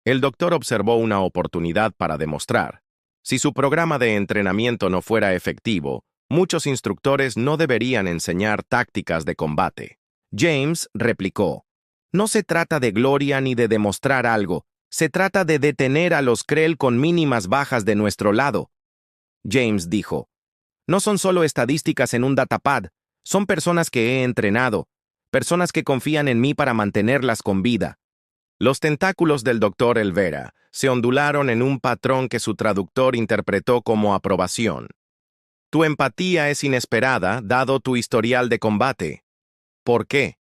El doctor observó una oportunidad para demostrar. Si su programa de entrenamiento no fuera efectivo, Muchos instructores no deberían enseñar tácticas de combate. James replicó, no se trata de gloria ni de demostrar algo, se trata de detener a los Krell con mínimas bajas de nuestro lado. James dijo, no son solo estadísticas en un datapad, son personas que he entrenado, personas que confían en mí para mantenerlas con vida. Los tentáculos del Dr. Elvera se ondularon en un patrón que su traductor interpretó como aprobación. Tu empatía es inesperada, dado tu historial de combate. ¿Por qué?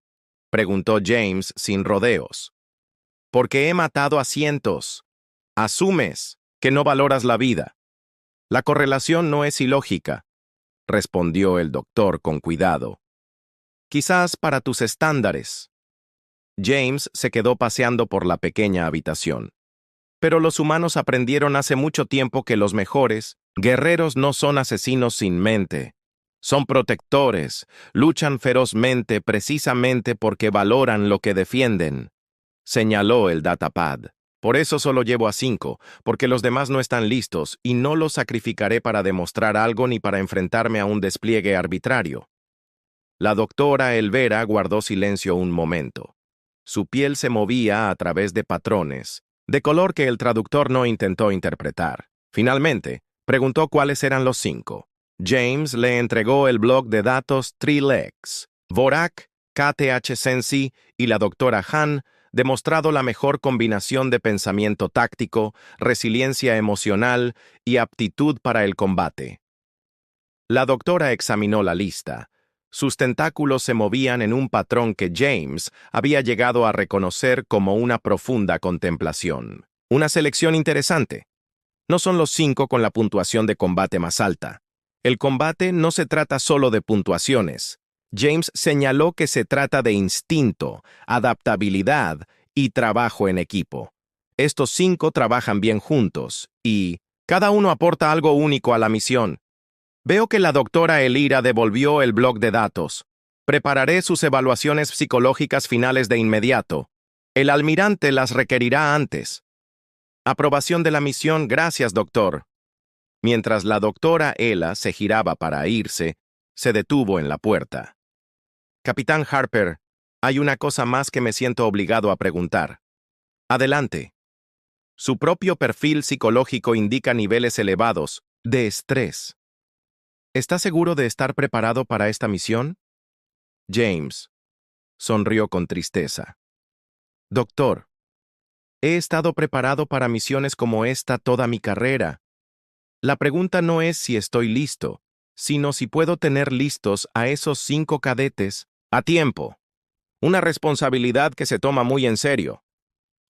Preguntó James sin rodeos. Porque he matado a cientos. Asumes que no valoras la vida. La correlación no es ilógica, respondió el doctor con cuidado. Quizás para tus estándares. James se quedó paseando por la pequeña habitación. Pero los humanos aprendieron hace mucho tiempo que los mejores guerreros no son asesinos sin mente. Son protectores, luchan ferozmente precisamente porque valoran lo que defienden, señaló el datapad. Por eso solo llevo a 5, porque los demás no están listos y no los sacrificaré para demostrar algo ni para enfrentarme a un despliegue arbitrario. La doctora Elvera guardó silencio un momento. Su piel se movía a través de patrones, de color que el traductor no intentó interpretar. Finalmente, preguntó cuáles eran los 5. James le entregó el bloc de datos Trilex. Vorak, KTH Sensi y la doctora Han demostrado la mejor combinación de pensamiento táctico, resiliencia emocional y aptitud para el combate. La doctora examinó la lista. Sus tentáculos se movían en un patrón que James había llegado a reconocer como una profunda contemplación. Una selección interesante. No son los 5 con la puntuación de combate más alta. El combate no se trata solo de puntuaciones. James señaló que se trata de instinto, adaptabilidad y trabajo en equipo. Estos 5 trabajan bien juntos y cada uno aporta algo único a la misión. Veo que la doctora Elira devolvió el bloc de datos. Prepararé sus evaluaciones psicológicas finales de inmediato. El almirante las requerirá antes. Aprobación de la misión, gracias, doctor. Mientras la doctora Ella se giraba para irse, se detuvo en la puerta. Capitán Harper, hay una cosa más que me siento obligado a preguntar. Adelante. Su propio perfil psicológico indica niveles elevados de estrés. ¿Está seguro de estar preparado para esta misión? James sonrió con tristeza. Doctor, he estado preparado para misiones como esta toda mi carrera. La pregunta no es si estoy listo, sino si puedo tener listos a esos 5 cadetes a tiempo. Una responsabilidad que se toma muy en serio,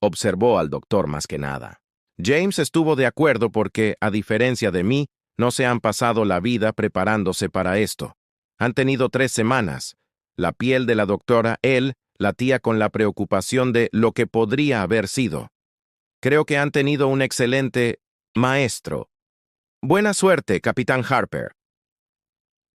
observó al doctor más que nada. James estuvo de acuerdo porque, a diferencia de mí, no se han pasado la vida preparándose para esto. Han tenido 3 semanas. La piel de la doctora él latía con la preocupación de lo que podría haber sido. Creo que han tenido un excelente maestro. Buena suerte, Capitán Harper.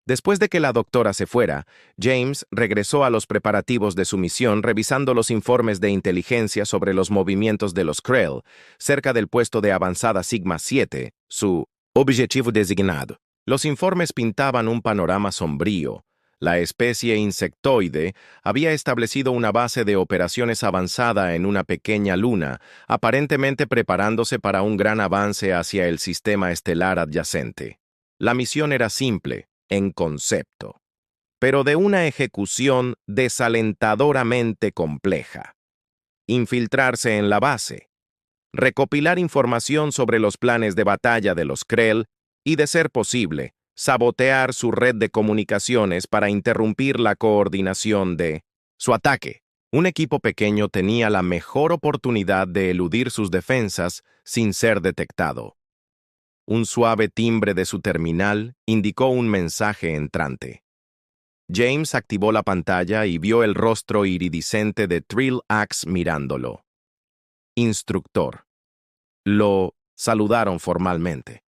Después de que la doctora se fuera, James regresó a los preparativos de su misión revisando los informes de inteligencia sobre los movimientos de los Krell cerca del puesto de avanzada Sigma 7, su objetivo designado. Los informes pintaban un panorama sombrío. La especie insectoide había establecido una base de operaciones avanzada en una pequeña luna, aparentemente preparándose para un gran avance hacia el sistema estelar adyacente. La misión era simple, en concepto, pero de una ejecución desalentadoramente compleja. Infiltrarse en la base, recopilar información sobre los planes de batalla de los Krell y, de ser posible, sabotear su red de comunicaciones para interrumpir la coordinación de su ataque. Un equipo pequeño tenía la mejor oportunidad de eludir sus defensas sin ser detectado. Un suave timbre de su terminal indicó un mensaje entrante. James activó la pantalla y vio el rostro iridiscente de Trill Axe mirándolo. Instructor. Lo saludaron formalmente.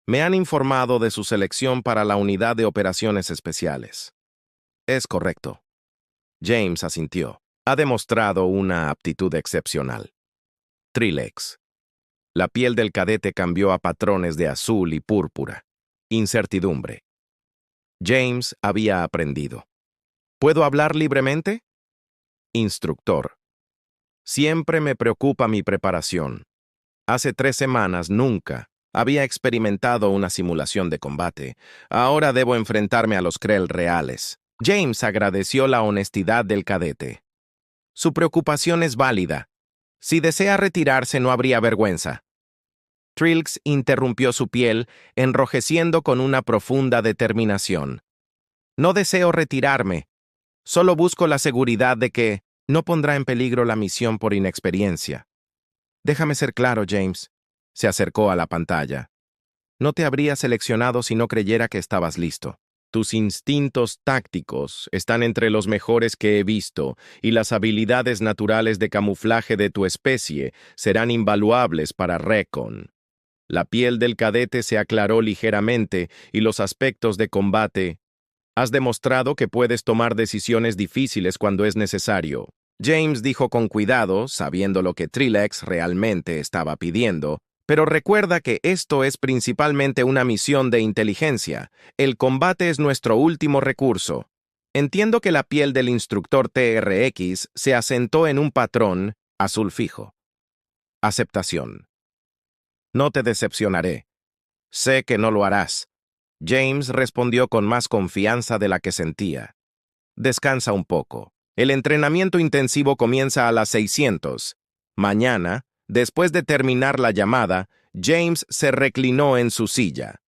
Me han informado de su selección para la unidad de operaciones especiales. Es correcto. James asintió. Ha demostrado una aptitud excepcional. Trilex. La piel del cadete cambió a patrones de azul y púrpura. Incertidumbre. James había aprendido. ¿Puedo hablar libremente? Instructor. Siempre me preocupa mi preparación. Hace 3 semanas nunca había experimentado una simulación de combate. Ahora debo enfrentarme a los Krell reales. James agradeció la honestidad del cadete. Su preocupación es válida. Si desea retirarse no habría vergüenza. Trilix interrumpió su piel, enrojeciendo con una profunda determinación. No deseo retirarme. Solo busco la seguridad de que no pondrá en peligro la misión por inexperiencia. Déjame ser claro, James. Se acercó a la pantalla. No te habría seleccionado si no creyera que estabas listo. Tus instintos tácticos están entre los mejores que he visto y las habilidades naturales de camuflaje de tu especie serán invaluables para Recon. La piel del cadete se aclaró ligeramente y los aspectos de combate. Has demostrado que puedes tomar decisiones difíciles cuando es necesario. James dijo con cuidado, sabiendo lo que Trilix realmente estaba pidiendo, pero recuerda que esto es principalmente una misión de inteligencia. El combate es nuestro último recurso. Entiendo que la piel del instructor TRX se asentó en un patrón azul fijo. Aceptación. No te decepcionaré. Sé que no lo harás. James respondió con más confianza de la que sentía. Descansa un poco. El entrenamiento intensivo comienza a las 600. Mañana, después de terminar la llamada, James se reclinó en su silla.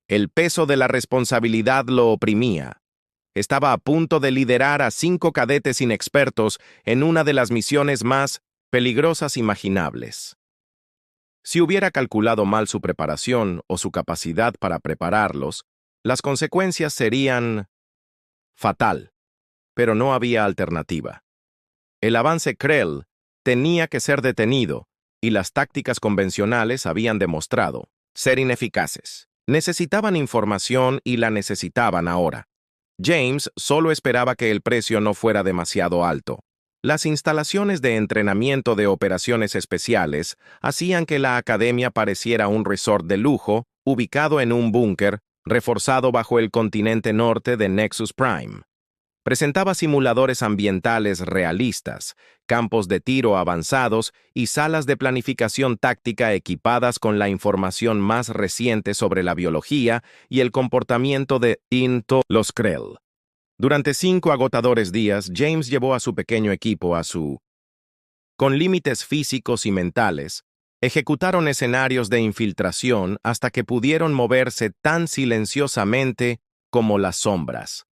El peso de la responsabilidad lo oprimía. Estaba a punto de liderar a 5 cadetes inexpertos en una de las misiones más peligrosas imaginables. Si hubiera calculado mal su preparación o su capacidad para prepararlos, las consecuencias serían fatal. Pero no había alternativa. El avance Krell tenía que ser detenido, y las tácticas convencionales habían demostrado ser ineficaces. Necesitaban información y la necesitaban ahora. James solo esperaba que el precio no fuera demasiado alto. Las instalaciones de entrenamiento de operaciones especiales hacían que la academia pareciera un resort de lujo, ubicado en un búnker, reforzado bajo el continente norte de Nexus Prime. Presentaba simuladores ambientales realistas, campos de tiro avanzados y salas de planificación táctica equipadas con la información más reciente sobre la biología y el comportamiento de los Krell. Durante 5 agotadores días, James llevó a su pequeño equipo con límites físicos y mentales, ejecutaron escenarios de infiltración hasta que pudieron moverse tan silenciosamente como las sombras.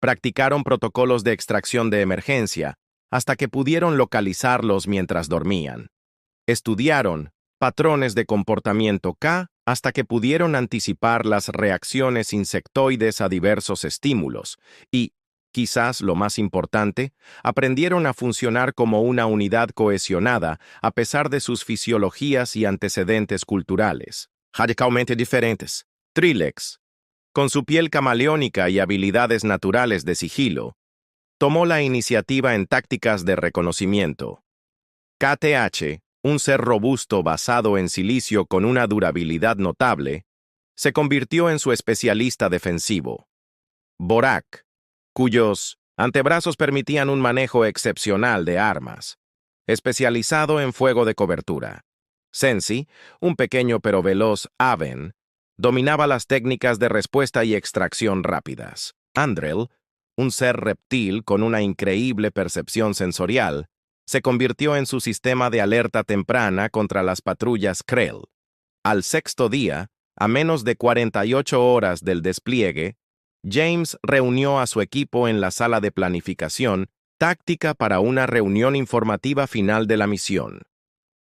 Practicaron protocolos de extracción de emergencia hasta que pudieron localizarlos mientras dormían. Estudiaron patrones de comportamiento K hasta que pudieron anticipar las reacciones insectoides a diversos estímulos y, quizás lo más importante, aprendieron a funcionar como una unidad cohesionada a pesar de sus fisiologías y antecedentes culturales, radicalmente diferentes. Trilix, con su piel camaleónica y habilidades naturales de sigilo, tomó la iniciativa en tácticas de reconocimiento. KTH, un ser robusto basado en silicio con una durabilidad notable, se convirtió en su especialista defensivo. Borak, cuyos antebrazos permitían un manejo excepcional de armas, especializado en fuego de cobertura. Sensi, un pequeño pero veloz Aven, dominaba las técnicas de respuesta y extracción rápidas. Andrel, un ser reptil con una increíble percepción sensorial, se convirtió en su sistema de alerta temprana contra las patrullas Krell. Al 6º día, a menos de 48 horas del despliegue, James reunió a su equipo en la sala de planificación táctica para una reunión informativa final de la misión.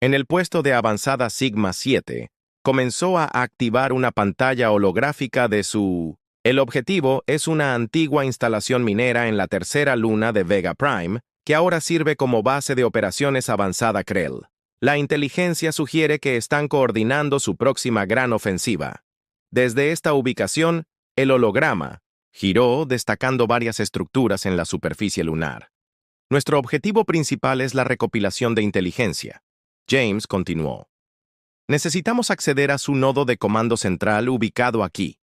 En el puesto de avanzada Sigma 7, comenzó a activar una pantalla holográfica de su... El objetivo es una antigua instalación minera en la tercera luna de Vega Prime, que ahora sirve como base de operaciones avanzada Krell. La inteligencia sugiere que están coordinando su próxima gran ofensiva. Desde esta ubicación, el holograma giró destacando varias estructuras en la superficie lunar. Nuestro objetivo principal es la recopilación de inteligencia. James continuó. Necesitamos acceder a su nodo de comando central ubicado aquí.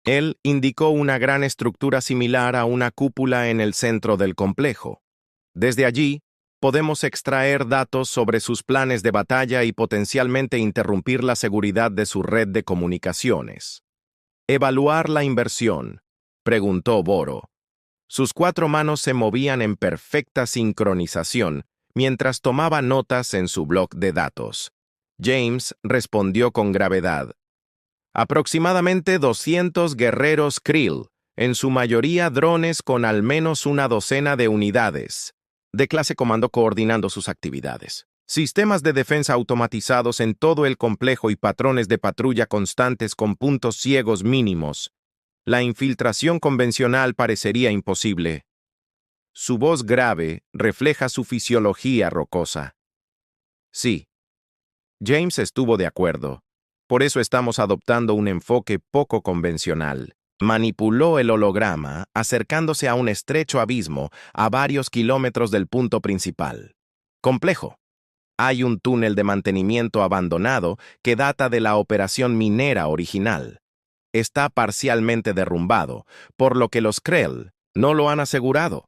Él indicó una gran estructura similar a una cúpula en el centro del complejo. Desde allí, podemos extraer datos sobre sus planes de batalla y potencialmente interrumpir la seguridad de su red de comunicaciones. ¿Evaluar la inversión?, preguntó Boro. Sus 4 manos se movían en perfecta sincronización mientras tomaba notas en su bloc de datos. James respondió con gravedad. Aproximadamente 200 guerreros Krill, en su mayoría drones con al menos una docena de unidades de clase comando coordinando sus actividades. Sistemas de defensa automatizados en todo el complejo y patrones de patrulla constantes con puntos ciegos mínimos. La infiltración convencional parecería imposible. Su voz grave refleja su fisiología rocosa. Sí. James estuvo de acuerdo. Por eso estamos adoptando un enfoque poco convencional. Manipuló el holograma, acercándose a un estrecho abismo a varios kilómetros del punto principal. Complejo. Hay un túnel de mantenimiento abandonado que data de la operación minera original. Está parcialmente derrumbado, por lo que los Krell no lo han asegurado.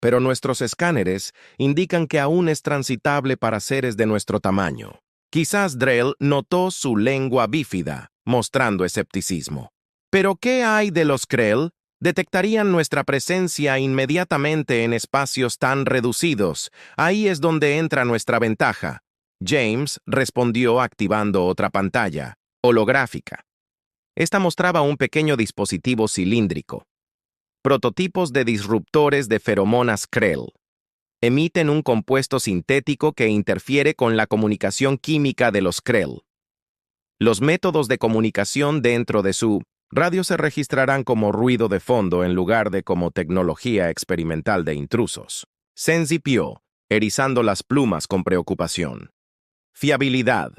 Pero nuestros escáneres indican que aún es transitable para seres de nuestro tamaño. Quizás Drell notó su lengua bífida, mostrando escepticismo. ¿Pero qué hay de los Krell? Detectarían nuestra presencia inmediatamente en espacios tan reducidos. Ahí es donde entra nuestra ventaja. James respondió activando otra pantalla, holográfica. Esta mostraba un pequeño dispositivo cilíndrico. Prototipos de disruptores de feromonas Krell. Emiten un compuesto sintético que interfiere con la comunicación química de los Krell. Los métodos de comunicación dentro de su radio se registrarán como ruido de fondo en lugar de como tecnología experimental de intrusos. Sensipió, erizando las plumas con preocupación. Fiabilidad.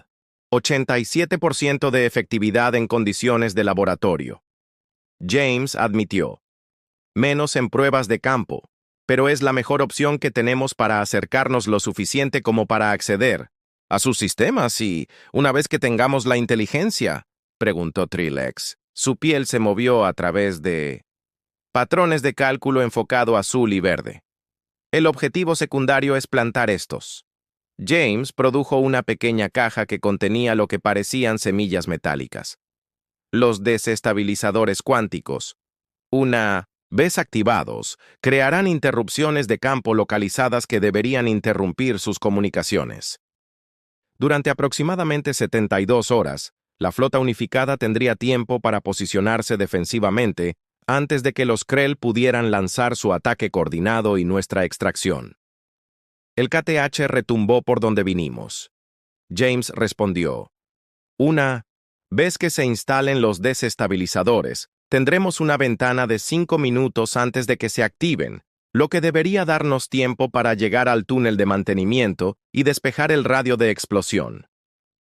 87% de efectividad en condiciones de laboratorio. James admitió. Menos en pruebas de campo, pero es la mejor opción que tenemos para acercarnos lo suficiente como para acceder a sus sistemas y, una vez que tengamos la inteligencia, preguntó Trilix. Su piel se movió a través de patrones de cálculo enfocado azul y verde. El objetivo secundario es plantar estos. James produjo una pequeña caja que contenía lo que parecían semillas metálicas. Los desestabilizadores cuánticos, una vez activados, crearán interrupciones de campo localizadas que deberían interrumpir sus comunicaciones. Durante aproximadamente 72 horas, la flota unificada tendría tiempo para posicionarse defensivamente antes de que los Krell pudieran lanzar su ataque coordinado y nuestra extracción. El KTH retumbó por donde vinimos. James respondió. Una vez que se instalen los desestabilizadores, tendremos una ventana de 5 minutos antes de que se activen, lo que debería darnos tiempo para llegar al túnel de mantenimiento y despejar el radio de explosión.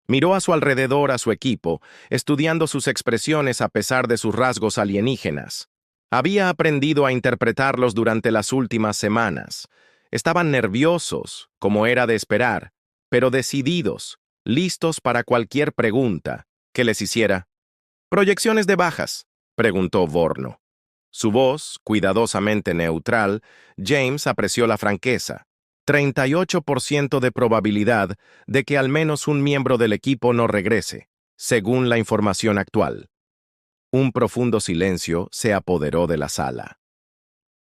Miró a su alrededor a su equipo, estudiando sus expresiones a pesar de sus rasgos alienígenas. Había aprendido a interpretarlos durante las últimas semanas. Estaban nerviosos, como era de esperar, pero decididos, listos para cualquier pregunta que les hiciera. «¿Proyecciones de bajas?», preguntó Vorno. Su voz, cuidadosamente neutral, James apreció la franqueza. 38% de probabilidad de que al menos un miembro del equipo no regrese, según la información actual. Un profundo silencio se apoderó de la sala.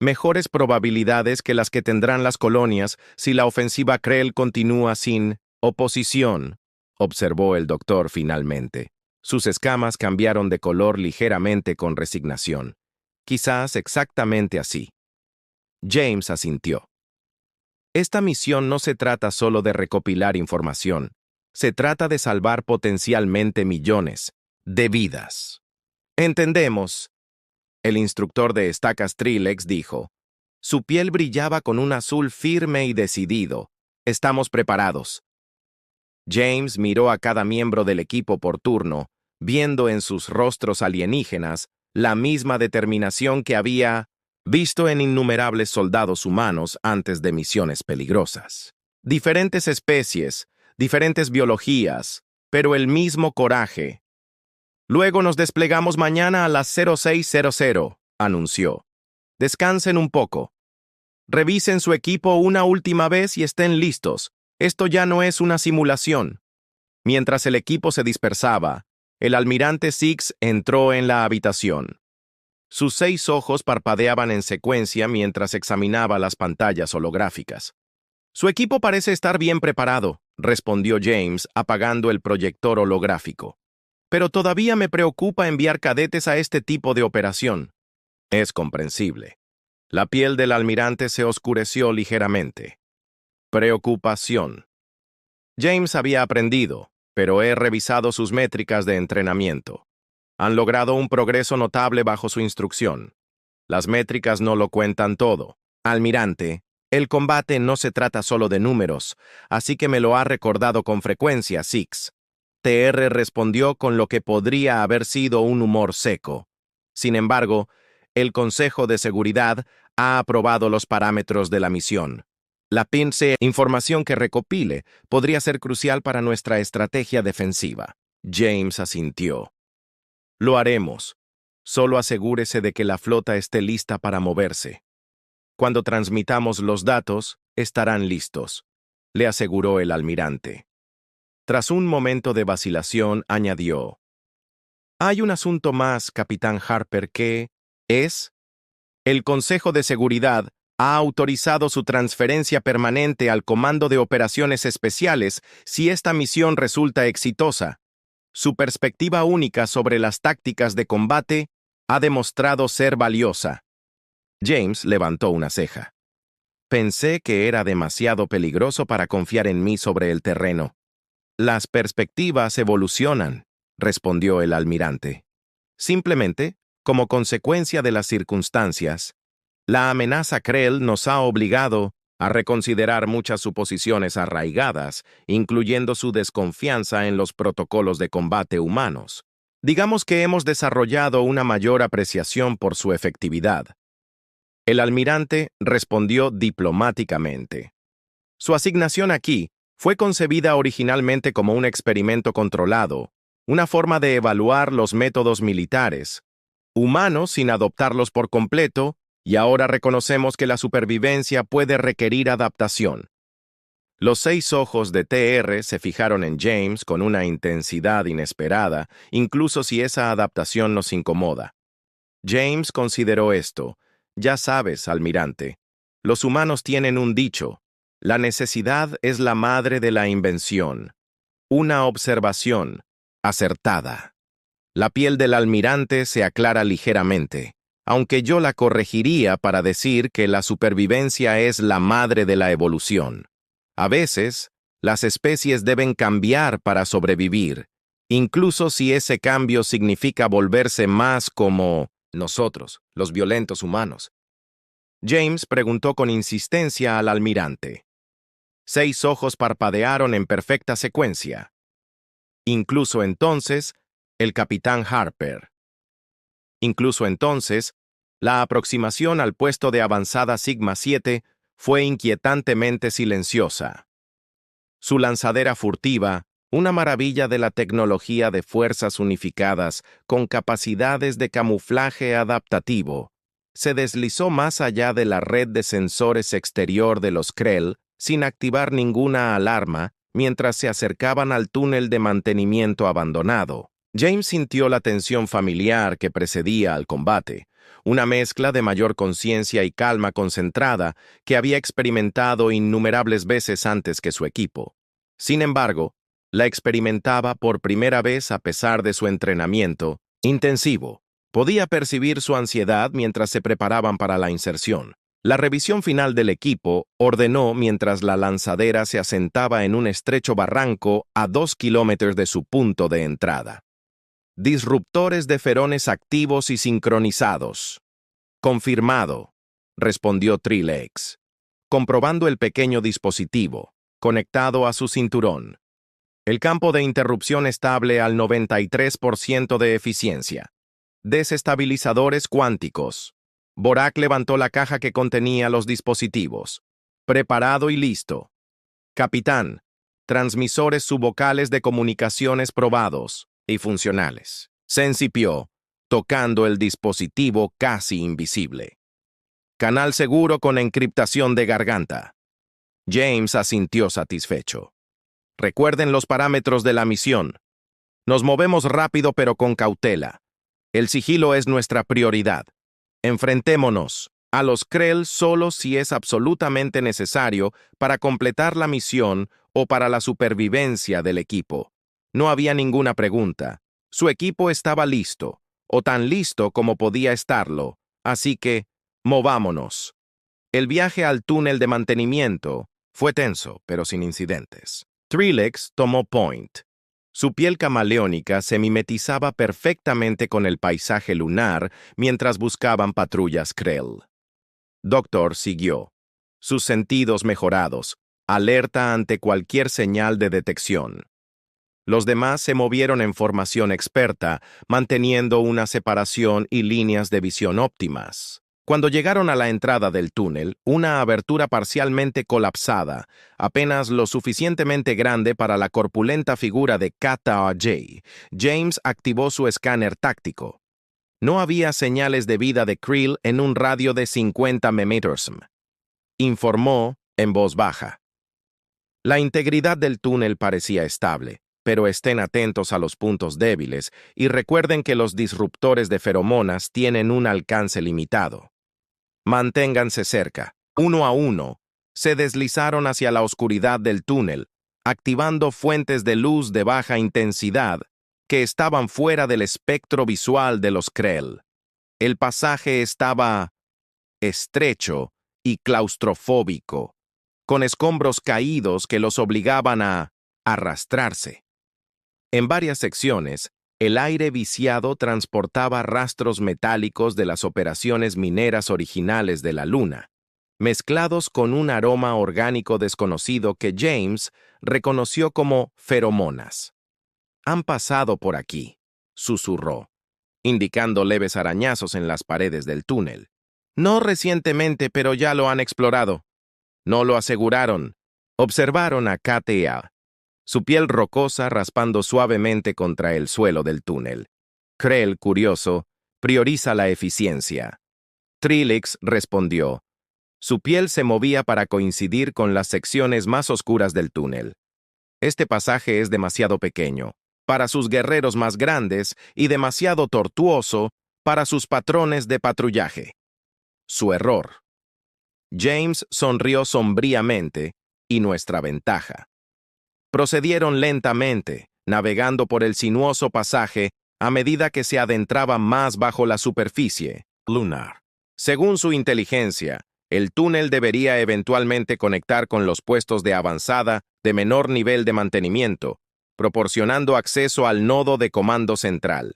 Mejores probabilidades que las que tendrán las colonias si la ofensiva Krell continúa sin oposición, observó el doctor finalmente. Sus escamas cambiaron de color ligeramente con resignación. Quizás exactamente así. James asintió. Esta misión no se trata solo de recopilar información. Se trata de salvar potencialmente millones de vidas. Entendemos. El instructor de estacas Trilix dijo. Su piel brillaba con un azul firme y decidido. Estamos preparados. James miró a cada miembro del equipo por turno, viendo en sus rostros alienígenas la misma determinación que había visto en innumerables soldados humanos antes de misiones peligrosas. Diferentes especies, diferentes biologías, pero el mismo coraje. Luego nos desplegamos mañana a las 0600, anunció. Descansen un poco. Revisen su equipo una última vez y estén listos. Esto ya no es una simulación. Mientras el equipo se dispersaba, el almirante Six entró en la habitación. Sus 6 ojos parpadeaban en secuencia mientras examinaba las pantallas holográficas. Su equipo parece estar bien preparado, respondió James, apagando el proyector holográfico. Pero todavía me preocupa enviar cadetes a este tipo de operación. Es comprensible. La piel del almirante se oscureció ligeramente. Preocupación. James había aprendido, pero he revisado sus métricas de entrenamiento. Han logrado un progreso notable bajo su instrucción. Las métricas no lo cuentan todo. Almirante, el combate no se trata solo de números, así que me lo ha recordado con frecuencia, Six. TR respondió con lo que podría haber sido un humor seco. Sin embargo, el Consejo de Seguridad ha aprobado los parámetros de la misión. La pince información que recopile podría ser crucial para nuestra estrategia defensiva. James asintió. Lo haremos. Solo asegúrese de que la flota esté lista para moverse. Cuando transmitamos los datos, estarán listos, le aseguró el almirante. Tras un momento de vacilación, añadió. Hay un asunto más, Capitán Harper, que es... El Consejo de Seguridad ha autorizado su transferencia permanente al Comando de Operaciones Especiales si esta misión resulta exitosa. Su perspectiva única sobre las tácticas de combate ha demostrado ser valiosa. James levantó una ceja. Pensé que era demasiado peligroso para confiar en mí sobre el terreno. Las perspectivas evolucionan, respondió el almirante. Simplemente, como consecuencia de las circunstancias, la amenaza Krell nos ha obligado a reconsiderar muchas suposiciones arraigadas, incluyendo su desconfianza en los protocolos de combate humanos. Digamos que hemos desarrollado una mayor apreciación por su efectividad. El almirante respondió diplomáticamente. Su asignación aquí fue concebida originalmente como un experimento controlado, una forma de evaluar los métodos militares, humanos sin adoptarlos por completo, y ahora reconocemos que la supervivencia puede requerir adaptación. Los 6 ojos de TR se fijaron en James con una intensidad inesperada, incluso si esa adaptación nos incomoda. James consideró esto. Ya sabes, almirante, los humanos tienen un dicho. La necesidad es la madre de la invención. Una observación acertada. La piel del almirante se aclara ligeramente, aunque yo la corregiría para decir que la supervivencia es la madre de la evolución. A veces, las especies deben cambiar para sobrevivir, incluso si ese cambio significa volverse más como nosotros, los violentos humanos. James preguntó con insistencia al almirante. 6 ojos parpadearon en perfecta secuencia. Incluso entonces, el capitán Harper. Incluso entonces, la aproximación al puesto de avanzada Sigma 7 fue inquietantemente silenciosa. Su lanzadera furtiva, una maravilla de la tecnología de fuerzas unificadas con capacidades de camuflaje adaptativo, se deslizó más allá de la red de sensores exterior de los Krell sin activar ninguna alarma mientras se acercaban al túnel de mantenimiento abandonado. James sintió la tensión familiar que precedía al combate, una mezcla de mayor conciencia y calma concentrada que había experimentado innumerables veces antes que su equipo. Sin embargo, la experimentaba por primera vez a pesar de su entrenamiento intensivo. Podía percibir su ansiedad mientras se preparaban para la inserción. La revisión final del equipo ordenó mientras la lanzadera se asentaba en un estrecho barranco a 2 kilómetros de su punto de entrada. Disruptores de ferones activos y sincronizados. Confirmado, respondió Trilex, comprobando el pequeño dispositivo, conectado a su cinturón. El campo de interrupción estable al 93% de eficiencia. Desestabilizadores cuánticos. Borak levantó la caja que contenía los dispositivos. Preparado y listo. Capitán, transmisores subvocales de comunicaciones probados y funcionales. Sensipió, tocando el dispositivo casi invisible. Canal seguro con encriptación de garganta. James asintió satisfecho. Recuerden los parámetros de la misión. Nos movemos rápido pero con cautela. El sigilo es nuestra prioridad. Enfrentémonos a los Krell solo si es absolutamente necesario para completar la misión o para la supervivencia del equipo. No había ninguna pregunta. Su equipo estaba listo, o tan listo como podía estarlo, así que, movámonos. El viaje al túnel de mantenimiento fue tenso, pero sin incidentes. Trilix tomó point. Su piel camaleónica se mimetizaba perfectamente con el paisaje lunar mientras buscaban patrullas Krell. Doctor siguió, sus sentidos mejorados, alerta ante cualquier señal de detección. Los demás se movieron en formación experta, manteniendo una separación y líneas de visión óptimas. Cuando llegaron a la entrada del túnel, una abertura parcialmente colapsada, apenas lo suficientemente grande para la corpulenta figura de Kata-J, James activó su escáner táctico. No había señales de vida de Krell en un radio de 50 metros. Informó en voz baja. La integridad del túnel parecía estable, pero estén atentos a los puntos débiles y recuerden que los disruptores de feromonas tienen un alcance limitado. Manténganse cerca. Uno a uno, se deslizaron hacia la oscuridad del túnel, activando fuentes de luz de baja intensidad que estaban fuera del espectro visual de los Krell. El pasaje estaba estrecho y claustrofóbico, con escombros caídos que los obligaban a arrastrarse. En varias secciones, el aire viciado transportaba rastros metálicos de las operaciones mineras originales de la Luna, mezclados con un aroma orgánico desconocido que James reconoció como feromonas. «Han pasado por aquí», susurró, indicando leves arañazos en las paredes del túnel. «No recientemente, pero ya lo han explorado». No lo aseguraron. Observaron a K.T.A., su piel rocosa raspando suavemente contra el suelo del túnel. Krell, curioso, prioriza la eficiencia. Trilix respondió. Su piel se movía para coincidir con las secciones más oscuras del túnel. Este pasaje es demasiado pequeño para sus guerreros más grandes y demasiado tortuoso para sus patrones de patrullaje. Su error. James sonrió sombríamente, y nuestra ventaja. Procedieron lentamente, navegando por el sinuoso pasaje a medida que se adentraba más bajo la superficie lunar. Según su inteligencia, el túnel debería eventualmente conectar con los puestos de avanzada de menor nivel de mantenimiento, proporcionando acceso al nodo de comando central.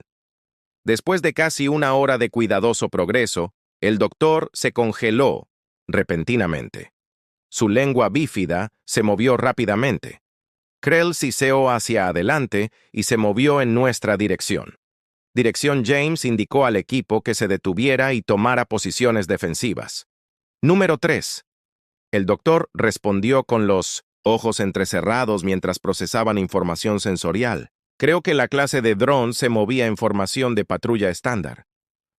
Después de casi una hora de cuidadoso progreso, el doctor se congeló repentinamente. Su lengua bífida se movió rápidamente. Krell siseó hacia adelante y se movió en nuestra dirección. Dirección James indicó al equipo que se detuviera y tomara posiciones defensivas. Número 3. El doctor respondió con los ojos entrecerrados mientras procesaban información sensorial. Creo que la clase de dron se movía en formación de patrulla estándar.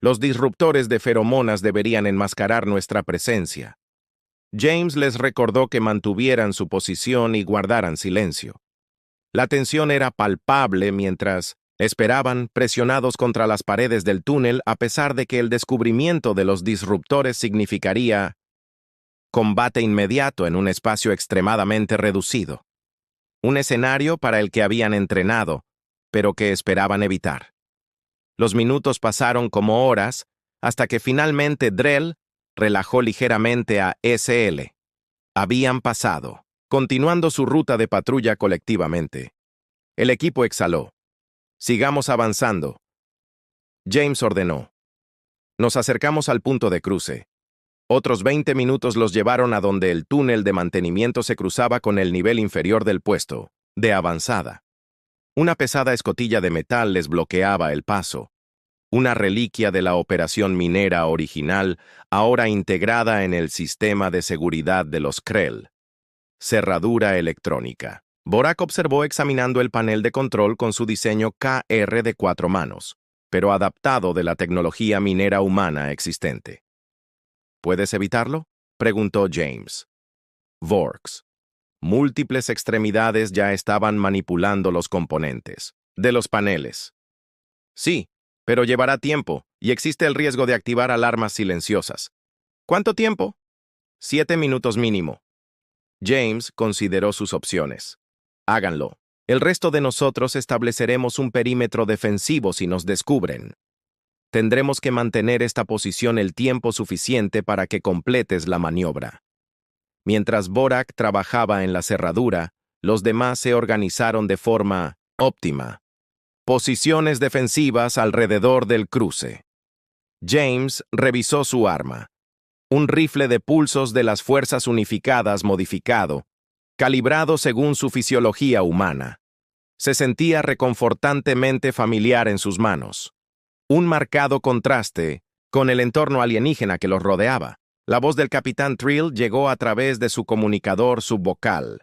Los disruptores de feromonas deberían enmascarar nuestra presencia. James les recordó que mantuvieran su posición y guardaran silencio. La tensión era palpable mientras esperaban, presionados contra las paredes del túnel, a pesar de que el descubrimiento de los disruptores significaría combate inmediato en un espacio extremadamente reducido. Un escenario para el que habían entrenado, pero que esperaban evitar. Los minutos pasaron como horas, hasta que finalmente Drell relajó ligeramente a SL. Habían pasado, continuando su ruta de patrulla colectivamente. El equipo exhaló. «Sigamos avanzando», James ordenó. Nos acercamos al punto de cruce. Otros 20 minutos los llevaron a donde el túnel de mantenimiento se cruzaba con el nivel inferior del puesto, de avanzada. Una pesada escotilla de metal les bloqueaba el paso. Una reliquia de la operación minera original, ahora integrada en el sistema de seguridad de los Krell. Cerradura electrónica. Borak observó examinando el panel de control con su diseño KR de 4 manos. pero adaptado de la tecnología minera humana existente. ¿Puedes evitarlo?, preguntó James. Vorks. Múltiples extremidades ya estaban manipulando los componentes de los paneles. Sí, pero llevará tiempo y existe el riesgo de activar alarmas silenciosas. ¿Cuánto tiempo? 7 minutos mínimo. James consideró sus opciones. Háganlo. El resto de nosotros estableceremos un perímetro defensivo si nos descubren. Tendremos que mantener esta posición el tiempo suficiente para que completes la maniobra. Mientras Vorak trabajaba en la cerradura, los demás se organizaron de forma óptima. Posiciones defensivas alrededor del cruce. James revisó su arma. Un rifle de pulsos de las Fuerzas Unificadas modificado, calibrado según su fisiología humana. Se sentía reconfortantemente familiar en sus manos. Un marcado contraste con el entorno alienígena que los rodeaba. La voz del capitán Trill llegó a través de su comunicador subvocal.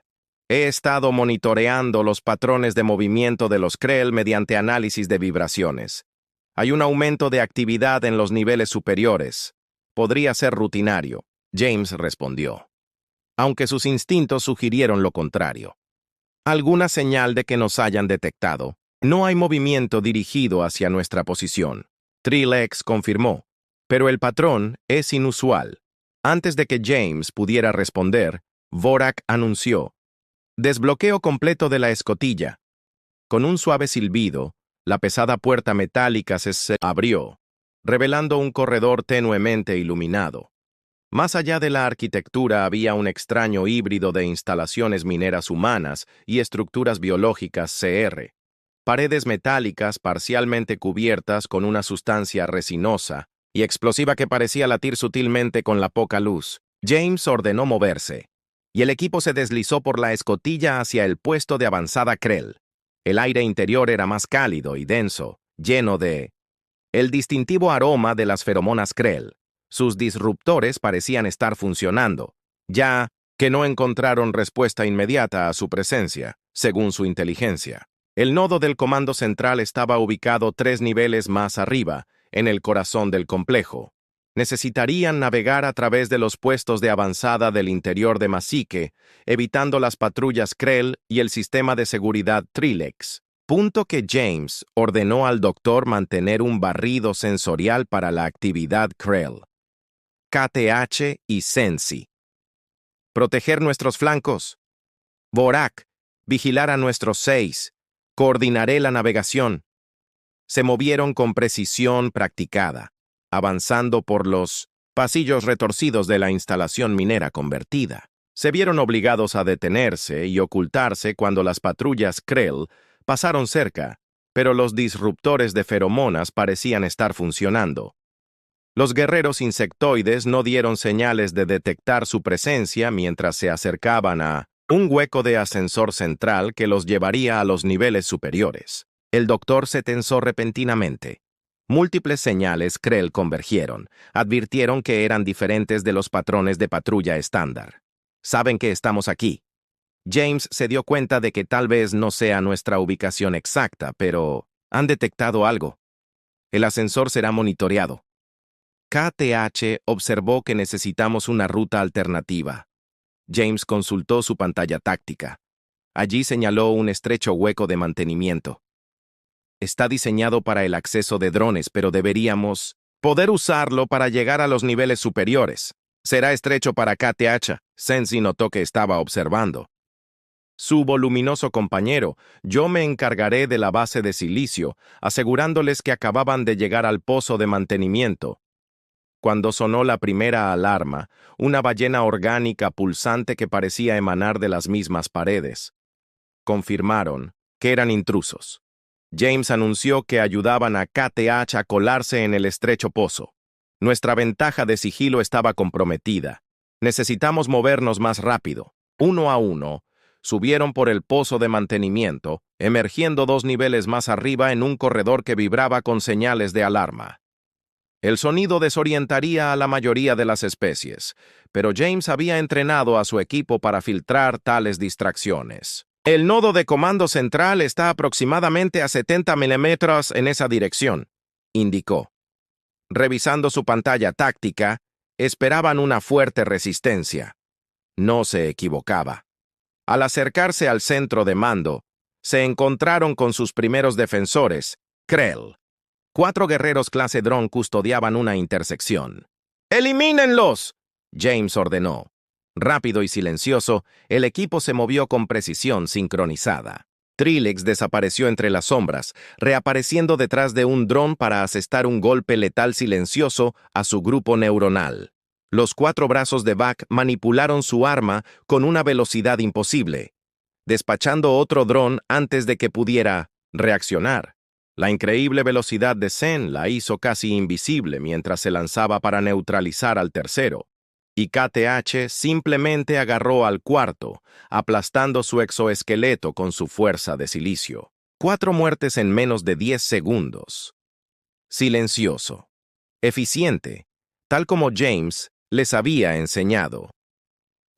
He estado monitoreando los patrones de movimiento de los Krell mediante análisis de vibraciones. Hay un aumento de actividad en los niveles superiores. Podría ser rutinario, James respondió, aunque sus instintos sugirieron lo contrario. Alguna señal de que nos hayan detectado. No hay movimiento dirigido hacia nuestra posición. Trill-X confirmó, pero el patrón es inusual. Antes de que James pudiera responder, Vorak anunció: desbloqueo completo de la escotilla. Con un suave silbido, la pesada puerta metálica se abrió, revelando un corredor tenuemente iluminado. Más allá de la arquitectura había un extraño híbrido de instalaciones mineras humanas y estructuras biológicas CR. Paredes metálicas parcialmente cubiertas con una sustancia resinosa y explosiva que parecía latir sutilmente con la poca luz. James ordenó moverse, y el equipo se deslizó por la escotilla hacia el puesto de avanzada Krell. El aire interior era más cálido y denso, lleno de el distintivo aroma de las feromonas Krell. Sus disruptores parecían estar funcionando, ya que no encontraron respuesta inmediata a su presencia, según su inteligencia. El nodo del comando central estaba ubicado 3 niveles más arriba, en el corazón del complejo. Necesitarían navegar a través de los puestos de avanzada del interior de Masique, evitando las patrullas Krell y el sistema de seguridad Trill-X. Punto que James ordenó al doctor mantener un barrido sensorial para la actividad Krell. KTH y Sensi. Proteger nuestros flancos. Vorak, vigilar a nuestros 6. Coordinaré la navegación. Se movieron con precisión practicada, avanzando por los pasillos retorcidos de la instalación minera convertida. Se vieron obligados a detenerse y ocultarse cuando las patrullas Krell pasaron cerca, pero los disruptores de feromonas parecían estar funcionando. Los guerreros insectoides no dieron señales de detectar su presencia mientras se acercaban a un hueco de ascensor central que los llevaría a los niveles superiores. El doctor se tensó repentinamente. Múltiples señales Krell convergieron, advirtieron que eran diferentes de los patrones de patrulla estándar. Saben que estamos aquí. James se dio cuenta de que tal vez no sea nuestra ubicación exacta, pero han detectado algo. El ascensor será monitoreado. KTH observó que necesitamos una ruta alternativa. James consultó su pantalla táctica. Allí señaló un estrecho hueco de mantenimiento. Está diseñado para el acceso de drones, pero deberíamos poder usarlo para llegar a los niveles superiores. Será estrecho para KTH. Sensi notó que estaba observando. Su voluminoso compañero, yo me encargaré de la base de silicio, asegurándoles que acababan de llegar al pozo de mantenimiento. Cuando sonó la primera alarma, una ballena orgánica pulsante que parecía emanar de las mismas paredes. Confirmaron que eran intrusos. James anunció que ayudaban a KTH a colarse en el estrecho pozo. Nuestra ventaja de sigilo estaba comprometida. Necesitamos movernos más rápido. Uno a uno, subieron por el pozo de mantenimiento, emergiendo 2 niveles más arriba en un corredor que vibraba con señales de alarma. El sonido desorientaría a la mayoría de las especies, pero James había entrenado a su equipo para filtrar tales distracciones. El nodo de comando central está aproximadamente a 70 milímetros en esa dirección. indicó. Revisando su pantalla táctica, esperaban una fuerte resistencia. No se equivocaba. Al acercarse al centro de mando, se encontraron con sus primeros defensores, Krell. 4 guerreros clase dron custodiaban una intersección. ¡Elimínenlos!, James ordenó. Rápido y silencioso, el equipo se movió con precisión sincronizada. Trilix desapareció entre las sombras, reapareciendo detrás de un dron para asestar un golpe letal silencioso a su grupo neuronal. Los 4 brazos de Buck manipularon su arma con una velocidad imposible, despachando otro dron antes de que pudiera reaccionar. La increíble velocidad de Zen la hizo casi invisible mientras se lanzaba para neutralizar al tercero, y KTH simplemente agarró al cuarto, aplastando su exoesqueleto con su fuerza de silicio. 4 muertes en menos de 10 segundos. Silencioso. Eficiente, tal como James les había enseñado.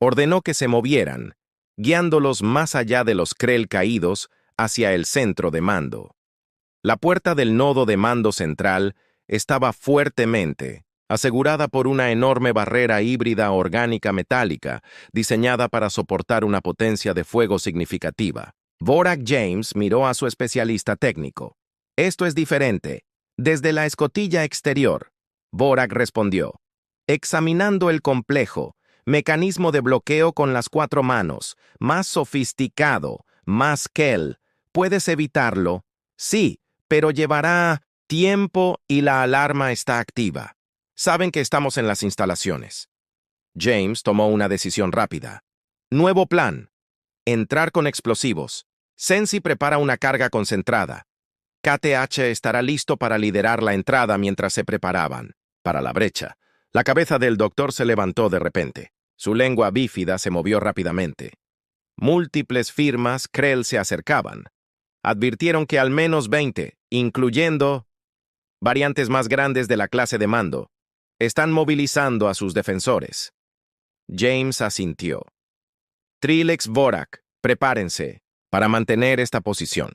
Ordenó que se movieran, guiándolos más allá de los Krell caídos hacia el centro de mando. La puerta del nodo de mando central estaba fuertemente asegurada por una enorme barrera híbrida orgánica metálica diseñada para soportar una potencia de fuego significativa. Vorak James miró a su especialista técnico. «Esto es diferente. Desde la escotilla exterior», Vorak respondió. «Examinando el complejo, mecanismo de bloqueo con las 4 manos, más sofisticado, más Kell. ¿Puedes evitarlo? Sí, pero llevará tiempo y la alarma está activa. Saben que estamos en las instalaciones». James tomó una decisión rápida. «Nuevo plan. Entrar con explosivos. Sensi prepara una carga concentrada. KTH estará listo para liderar la entrada mientras se preparaban para la brecha». La cabeza del doctor se levantó de repente. Su lengua bífida se movió rápidamente. Múltiples firmas Krell se acercaban. Advirtieron que al menos 20, incluyendo variantes más grandes de la clase de mando, están movilizando a sus defensores. James asintió. «Trilix, Vorak, prepárense para mantener esta posición.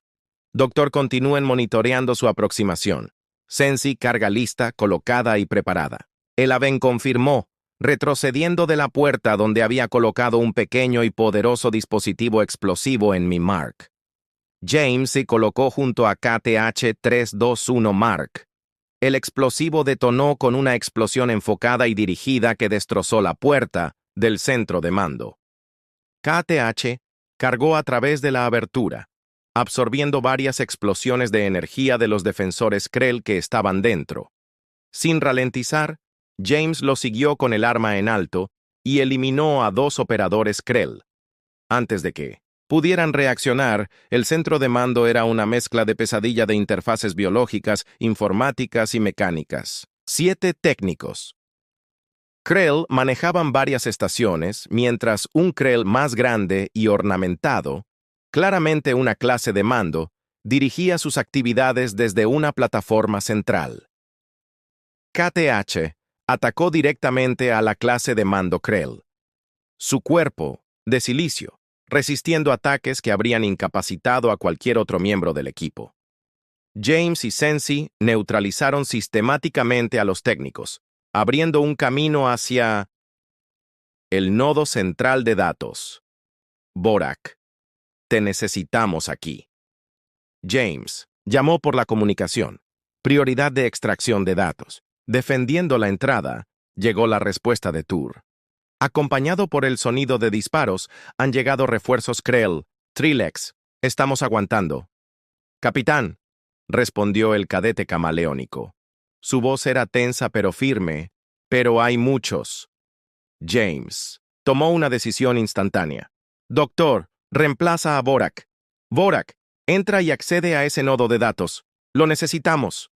Doctor, continúen monitoreando su aproximación. Sensi, carga lista, colocada y preparada». El Aven confirmó, retrocediendo de la puerta donde había colocado un pequeño y poderoso dispositivo explosivo en mi Mark. James se colocó junto a KTH-321 Mark. El explosivo detonó con una explosión enfocada y dirigida que destrozó la puerta del centro de mando. KTH cargó a través de la abertura, absorbiendo varias explosiones de energía de los defensores Krell que estaban dentro. Sin ralentizar, James lo siguió con el arma en alto y eliminó a 2 operadores Krell. Antes de que pudieran reaccionar, el centro de mando era una mezcla de pesadilla de interfaces biológicas, informáticas y mecánicas. 7 técnicos. Krell manejaban varias estaciones, mientras un Krell más grande y ornamentado, claramente una clase de mando, dirigía sus actividades desde una plataforma central. KTH atacó directamente a la clase de mando Krell. Su cuerpo, de silicio, resistiendo ataques que habrían incapacitado a cualquier otro miembro del equipo. James y Sensi neutralizaron sistemáticamente a los técnicos, abriendo un camino hacia el nodo central de datos. Vorak, te necesitamos aquí. James llamó por la comunicación. Prioridad de extracción de datos. Defendiendo la entrada, llegó la respuesta de Tur. Acompañado por el sonido de disparos, han llegado refuerzos Krell. Trilix, estamos aguantando. Capitán, respondió el cadete camaleónico. Su voz era tensa pero firme. Pero hay muchos. James tomó una decisión instantánea. Doctor, reemplaza a Vorak. Vorak, entra y accede a ese nodo de datos. Lo necesitamos.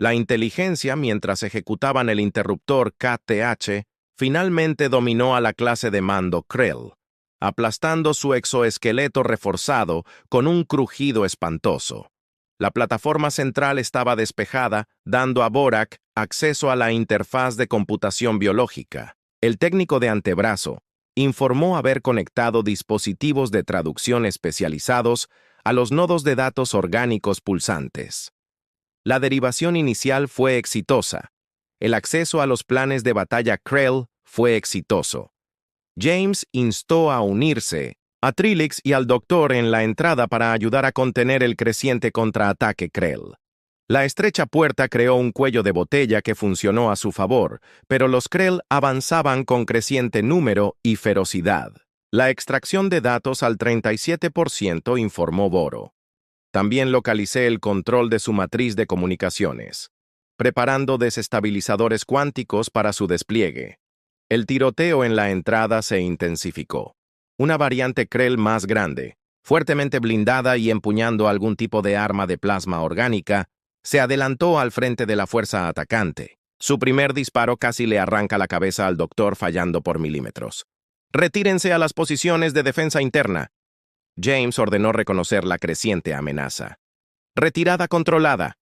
La inteligencia, mientras ejecutaban el interruptor KTH, finalmente dominó a la clase de mando Krell, aplastando su exoesqueleto reforzado con un crujido espantoso. La plataforma central estaba despejada, dando a Vorak acceso a la interfaz de computación biológica. El técnico de antebrazo informó haber conectado dispositivos de traducción especializados a los nodos de datos orgánicos pulsantes. La derivación inicial fue exitosa. El acceso a los planes de batalla Krell fue exitoso. James instó a unirse a Trilix y al Doctor en la entrada para ayudar a contener el creciente contraataque Krell. La estrecha puerta creó un cuello de botella que funcionó a su favor, pero los Krell avanzaban con creciente número y ferocidad. La extracción de datos al 37%, informó Boro. También localicé el control de su matriz de comunicaciones, preparando desestabilizadores cuánticos para su despliegue. El tiroteo en la entrada se intensificó. Una variante Krell más grande, fuertemente blindada y empuñando algún tipo de arma de plasma orgánica, se adelantó al frente de la fuerza atacante. Su primer disparo casi le arranca la cabeza al Doctor, fallando por milímetros. «Retírense a las posiciones de defensa interna». James ordenó reconocer la creciente amenaza. «Retirada controlada».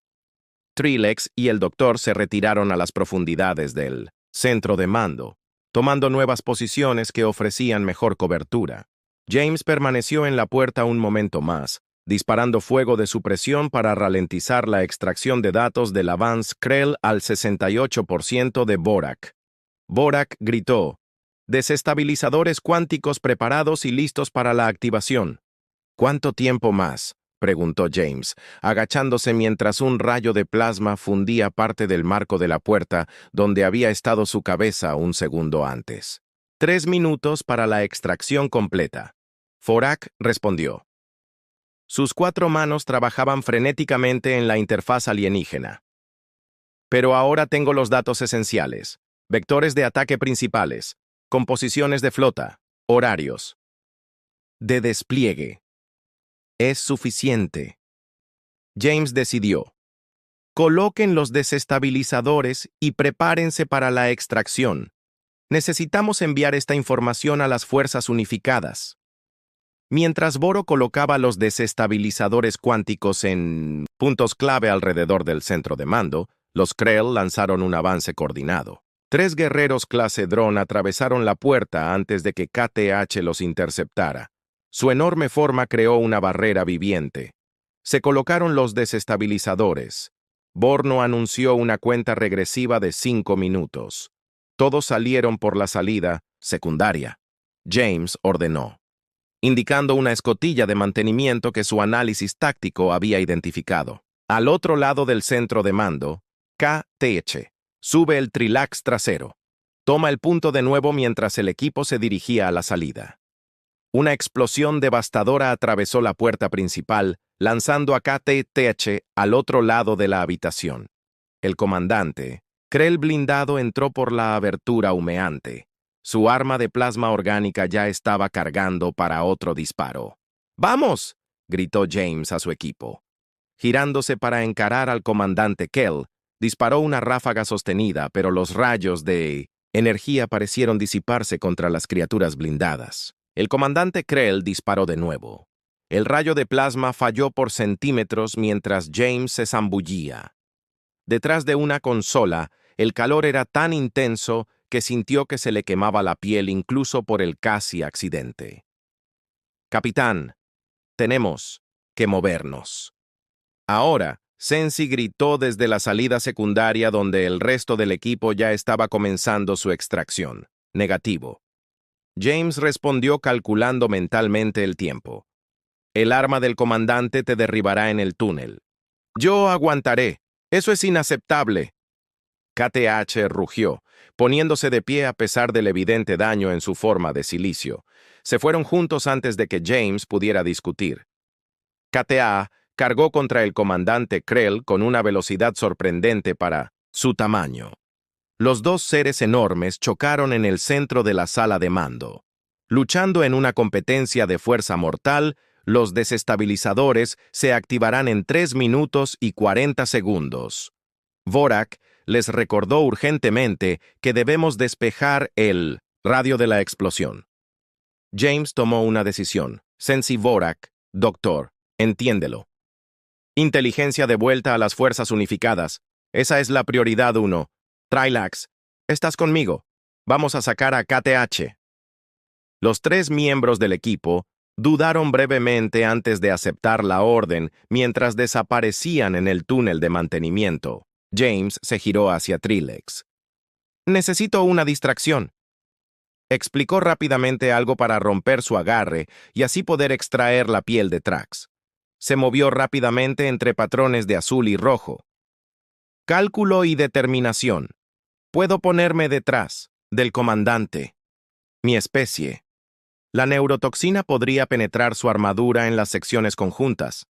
Trilix y el Doctor se retiraron a las profundidades del centro de mando, tomando nuevas posiciones que ofrecían mejor cobertura. James permaneció en la puerta un momento más, disparando fuego de supresión para ralentizar la extracción de datos del avance Krell al 68% de Vorak. Vorak gritó: «Desestabilizadores cuánticos preparados y listos para la activación». «¿Cuánto tiempo más?», preguntó James, agachándose mientras un rayo de plasma fundía parte del marco de la puerta donde había estado su cabeza un segundo antes. «3 minutos para la extracción completa». Vorak respondió. Sus 4 manos trabajaban frenéticamente en la interfaz alienígena. «Pero ahora tengo los datos esenciales. Vectores de ataque principales, composiciones de flota, horarios de despliegue. Es suficiente». James decidió. «Coloquen los desestabilizadores y prepárense para la extracción. Necesitamos enviar esta información a las fuerzas unificadas». Mientras Boro colocaba los desestabilizadores cuánticos en puntos clave alrededor del centro de mando, los Krell lanzaron un avance coordinado. 3 guerreros clase dron atravesaron la puerta antes de que KTH los interceptara. Su enorme forma creó una barrera viviente. Se colocaron los desestabilizadores. Borno anunció una cuenta regresiva de 5 minutos. Todos salieron por la salida secundaria. James ordenó, indicando una escotilla de mantenimiento que su análisis táctico había identificado. Al otro lado del centro de mando, KTH sube el trilax trasero. Toma el punto de nuevo mientras el equipo se dirigía a la salida. Una explosión devastadora atravesó la puerta principal, lanzando a KTH al otro lado de la habitación. El comandante, Krell blindado, entró por la abertura humeante. Su arma de plasma orgánica ya estaba cargando para otro disparo. «¡Vamos!», gritó James a su equipo. Girándose para encarar al comandante Kell, disparó una ráfaga sostenida, pero los rayos de energía parecieron disiparse contra las criaturas blindadas. El comandante Krell disparó de nuevo. El rayo de plasma falló por centímetros mientras James se zambullía. Detrás de una consola, el calor era tan intenso que sintió que se le quemaba la piel incluso por el casi accidente. «Capitán, tenemos que movernos». Ahora, Sensi gritó desde la salida secundaria donde el resto del equipo ya estaba comenzando su extracción. «Negativo». James respondió calculando mentalmente el tiempo. «El arma del comandante te derribará en el túnel». «Yo aguantaré. Eso es inaceptable». KTH rugió, poniéndose de pie a pesar del evidente daño en su forma de silicio. Se fueron juntos antes de que James pudiera discutir. KTA cargó contra el comandante Krell con una velocidad sorprendente para su tamaño. Los 2 seres enormes chocaron en el centro de la sala de mando. Luchando en una competencia de fuerza mortal, los desestabilizadores se activarán en 3 minutos y 40 segundos. Vorak les recordó urgentemente que debemos despejar el radio de la explosión. James tomó una decisión. «Sensi Vorak, doctor, entiéndelo. Inteligencia de vuelta a las fuerzas unificadas. Esa es la prioridad 1. Trilax, estás conmigo. Vamos a sacar a KTH». Los 3 miembros del equipo, Dudaron brevemente antes de aceptar la orden mientras desaparecían en el túnel de mantenimiento. James se giró hacia Trilix. «Necesito una distracción». Explicó rápidamente algo para romper su agarre y así poder extraer la piel de Trax. Se movió rápidamente entre patrones de azul y rojo. Cálculo y determinación. Puedo ponerme detrás del comandante. Mi especie. La neurotoxina podría penetrar su armadura en las secciones conjuntas.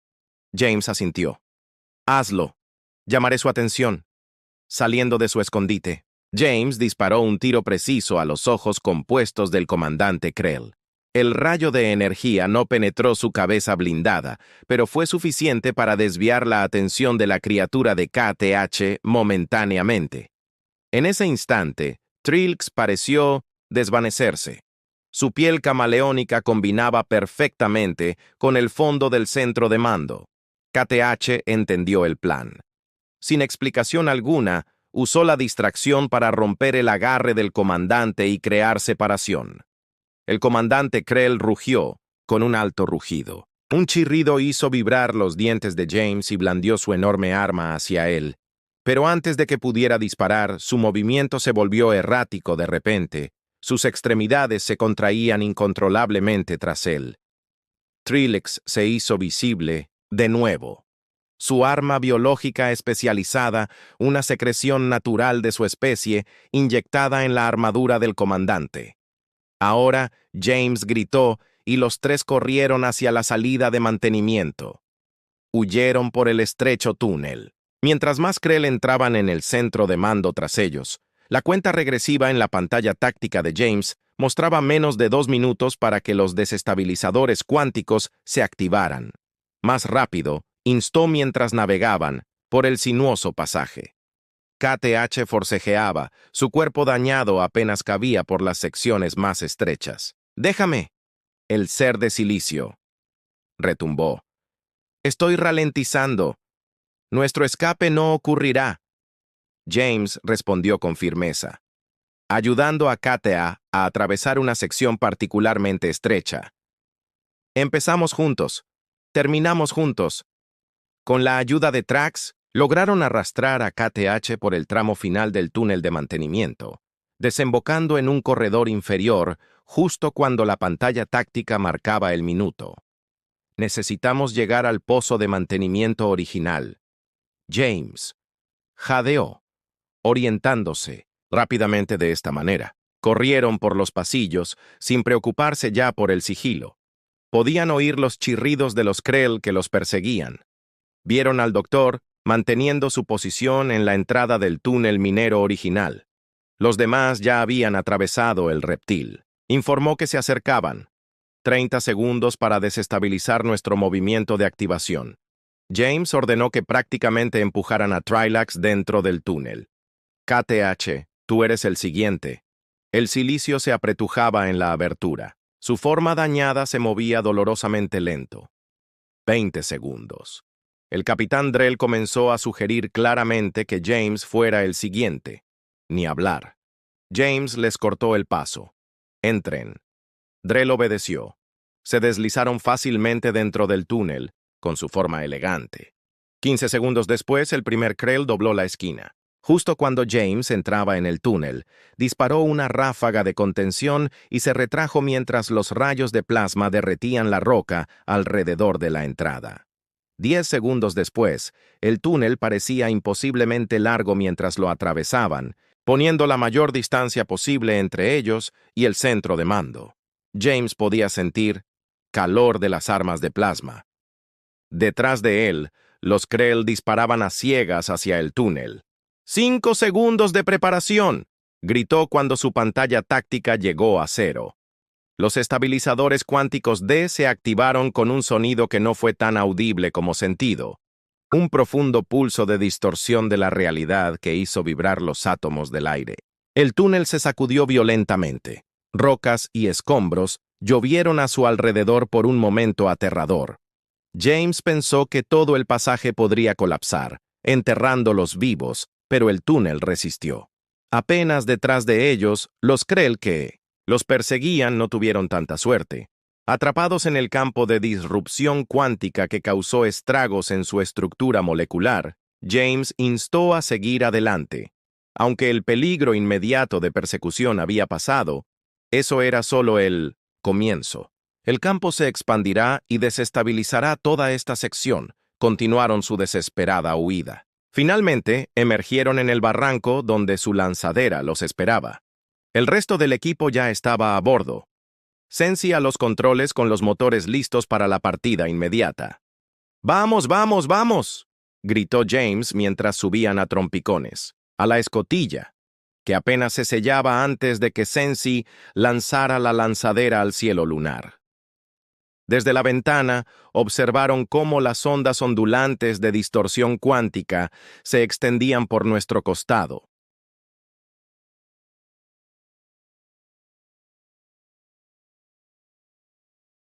James asintió. Hazlo. Llamaré su atención. Saliendo de su escondite, James disparó un tiro preciso a los ojos compuestos del comandante Krell. El rayo de energía no penetró su cabeza blindada, pero fue suficiente para desviar la atención de la criatura de KTH momentáneamente. En ese instante, Trilix pareció desvanecerse. Su piel camaleónica combinaba perfectamente con el fondo del centro de mando. KTH entendió el plan. Sin explicación alguna, usó la distracción para romper el agarre del comandante y crear separación. El comandante Krell rugió, con un alto rugido. Un chirrido hizo vibrar los dientes de James y blandió su enorme arma hacia él. Pero antes de que pudiera disparar, su movimiento se volvió errático de repente. Sus extremidades se contraían incontrolablemente tras él. Trilix se hizo visible de nuevo. Su arma biológica especializada, una secreción natural de su especie, inyectada en la armadura del comandante. Ahora, James gritó y los tres corrieron hacia la salida de mantenimiento. Huyeron por el estrecho túnel. Mientras más Krell entraban en el centro de mando tras ellos, la cuenta regresiva en la pantalla táctica de James mostraba menos de 2 minutos para que los desestabilizadores cuánticos se activaran. Más rápido, instó mientras navegaban por el sinuoso pasaje. KTH forcejeaba, su cuerpo dañado apenas cabía por las secciones más estrechas. «Déjame». El ser de silicio. Retumbó. «Estoy ralentizando. Nuestro escape no ocurrirá». James respondió con firmeza, ayudando a KTA a atravesar una sección particularmente estrecha. «Empezamos juntos. Terminamos juntos». Con la ayuda de Trax, lograron arrastrar a KTH por el tramo final del túnel de mantenimiento, desembocando en un corredor inferior justo cuando la pantalla táctica marcaba el minuto. «Necesitamos llegar al pozo de mantenimiento original». James jadeó, orientándose rápidamente de esta manera. Corrieron por los pasillos, sin preocuparse ya por el sigilo. Podían oír los chirridos de los Krell que los perseguían. Vieron al doctor manteniendo su posición en la entrada del túnel minero original. Los demás ya habían atravesado el reptil. Informó que se acercaban. 30 segundos para desestabilizar nuestro movimiento de activación. James ordenó que prácticamente empujaran a Trilix dentro del túnel. KTH, tú eres el siguiente. El silicio se apretujaba en la abertura. Su forma dañada se movía dolorosamente lento. 20 segundos. El capitán Drell comenzó a sugerir claramente que James fuera el siguiente. Ni hablar. James les cortó el paso. «Entren». Drell obedeció. Se deslizaron fácilmente dentro del túnel, con su forma elegante. 15 segundos después, el primer Krell dobló la esquina. Justo cuando James entraba en el túnel, disparó una ráfaga de contención y se retrajo mientras los rayos de plasma derretían la roca alrededor de la entrada. 10 segundos después, el túnel parecía imposiblemente largo mientras lo atravesaban, poniendo la mayor distancia posible entre ellos y el centro de mando. James podía sentir calor de las armas de plasma. Detrás de él, los Krell disparaban a ciegas hacia el túnel. «¡5 segundos de preparación!», gritó cuando su pantalla táctica llegó a 0. Los estabilizadores cuánticos D se activaron con un sonido que no fue tan audible como sentido. Un profundo pulso de distorsión de la realidad que hizo vibrar los átomos del aire. El túnel se sacudió violentamente. Rocas y escombros llovieron a su alrededor por un momento aterrador. James pensó que todo el pasaje podría colapsar, enterrándolos vivos, pero el túnel resistió. Apenas detrás de ellos, los Krell que los perseguían no tuvieron tanta suerte. Atrapados en el campo de disrupción cuántica que causó estragos en su estructura molecular, James instó a seguir adelante. Aunque el peligro inmediato de persecución había pasado, eso era solo el comienzo. El campo se expandirá y desestabilizará toda esta sección. Continuaron su desesperada huida. Finalmente, emergieron en el barranco donde su lanzadera los esperaba. El resto del equipo ya estaba a bordo. Sensi a los controles con los motores listos para la partida inmediata. ¡Vamos, vamos, vamos!, gritó James mientras subían a trompicones, a la escotilla, que apenas se sellaba antes de que Sensi lanzara la lanzadera al cielo lunar. Desde la ventana, observaron cómo las ondas ondulantes de distorsión cuántica se extendían por nuestro costado.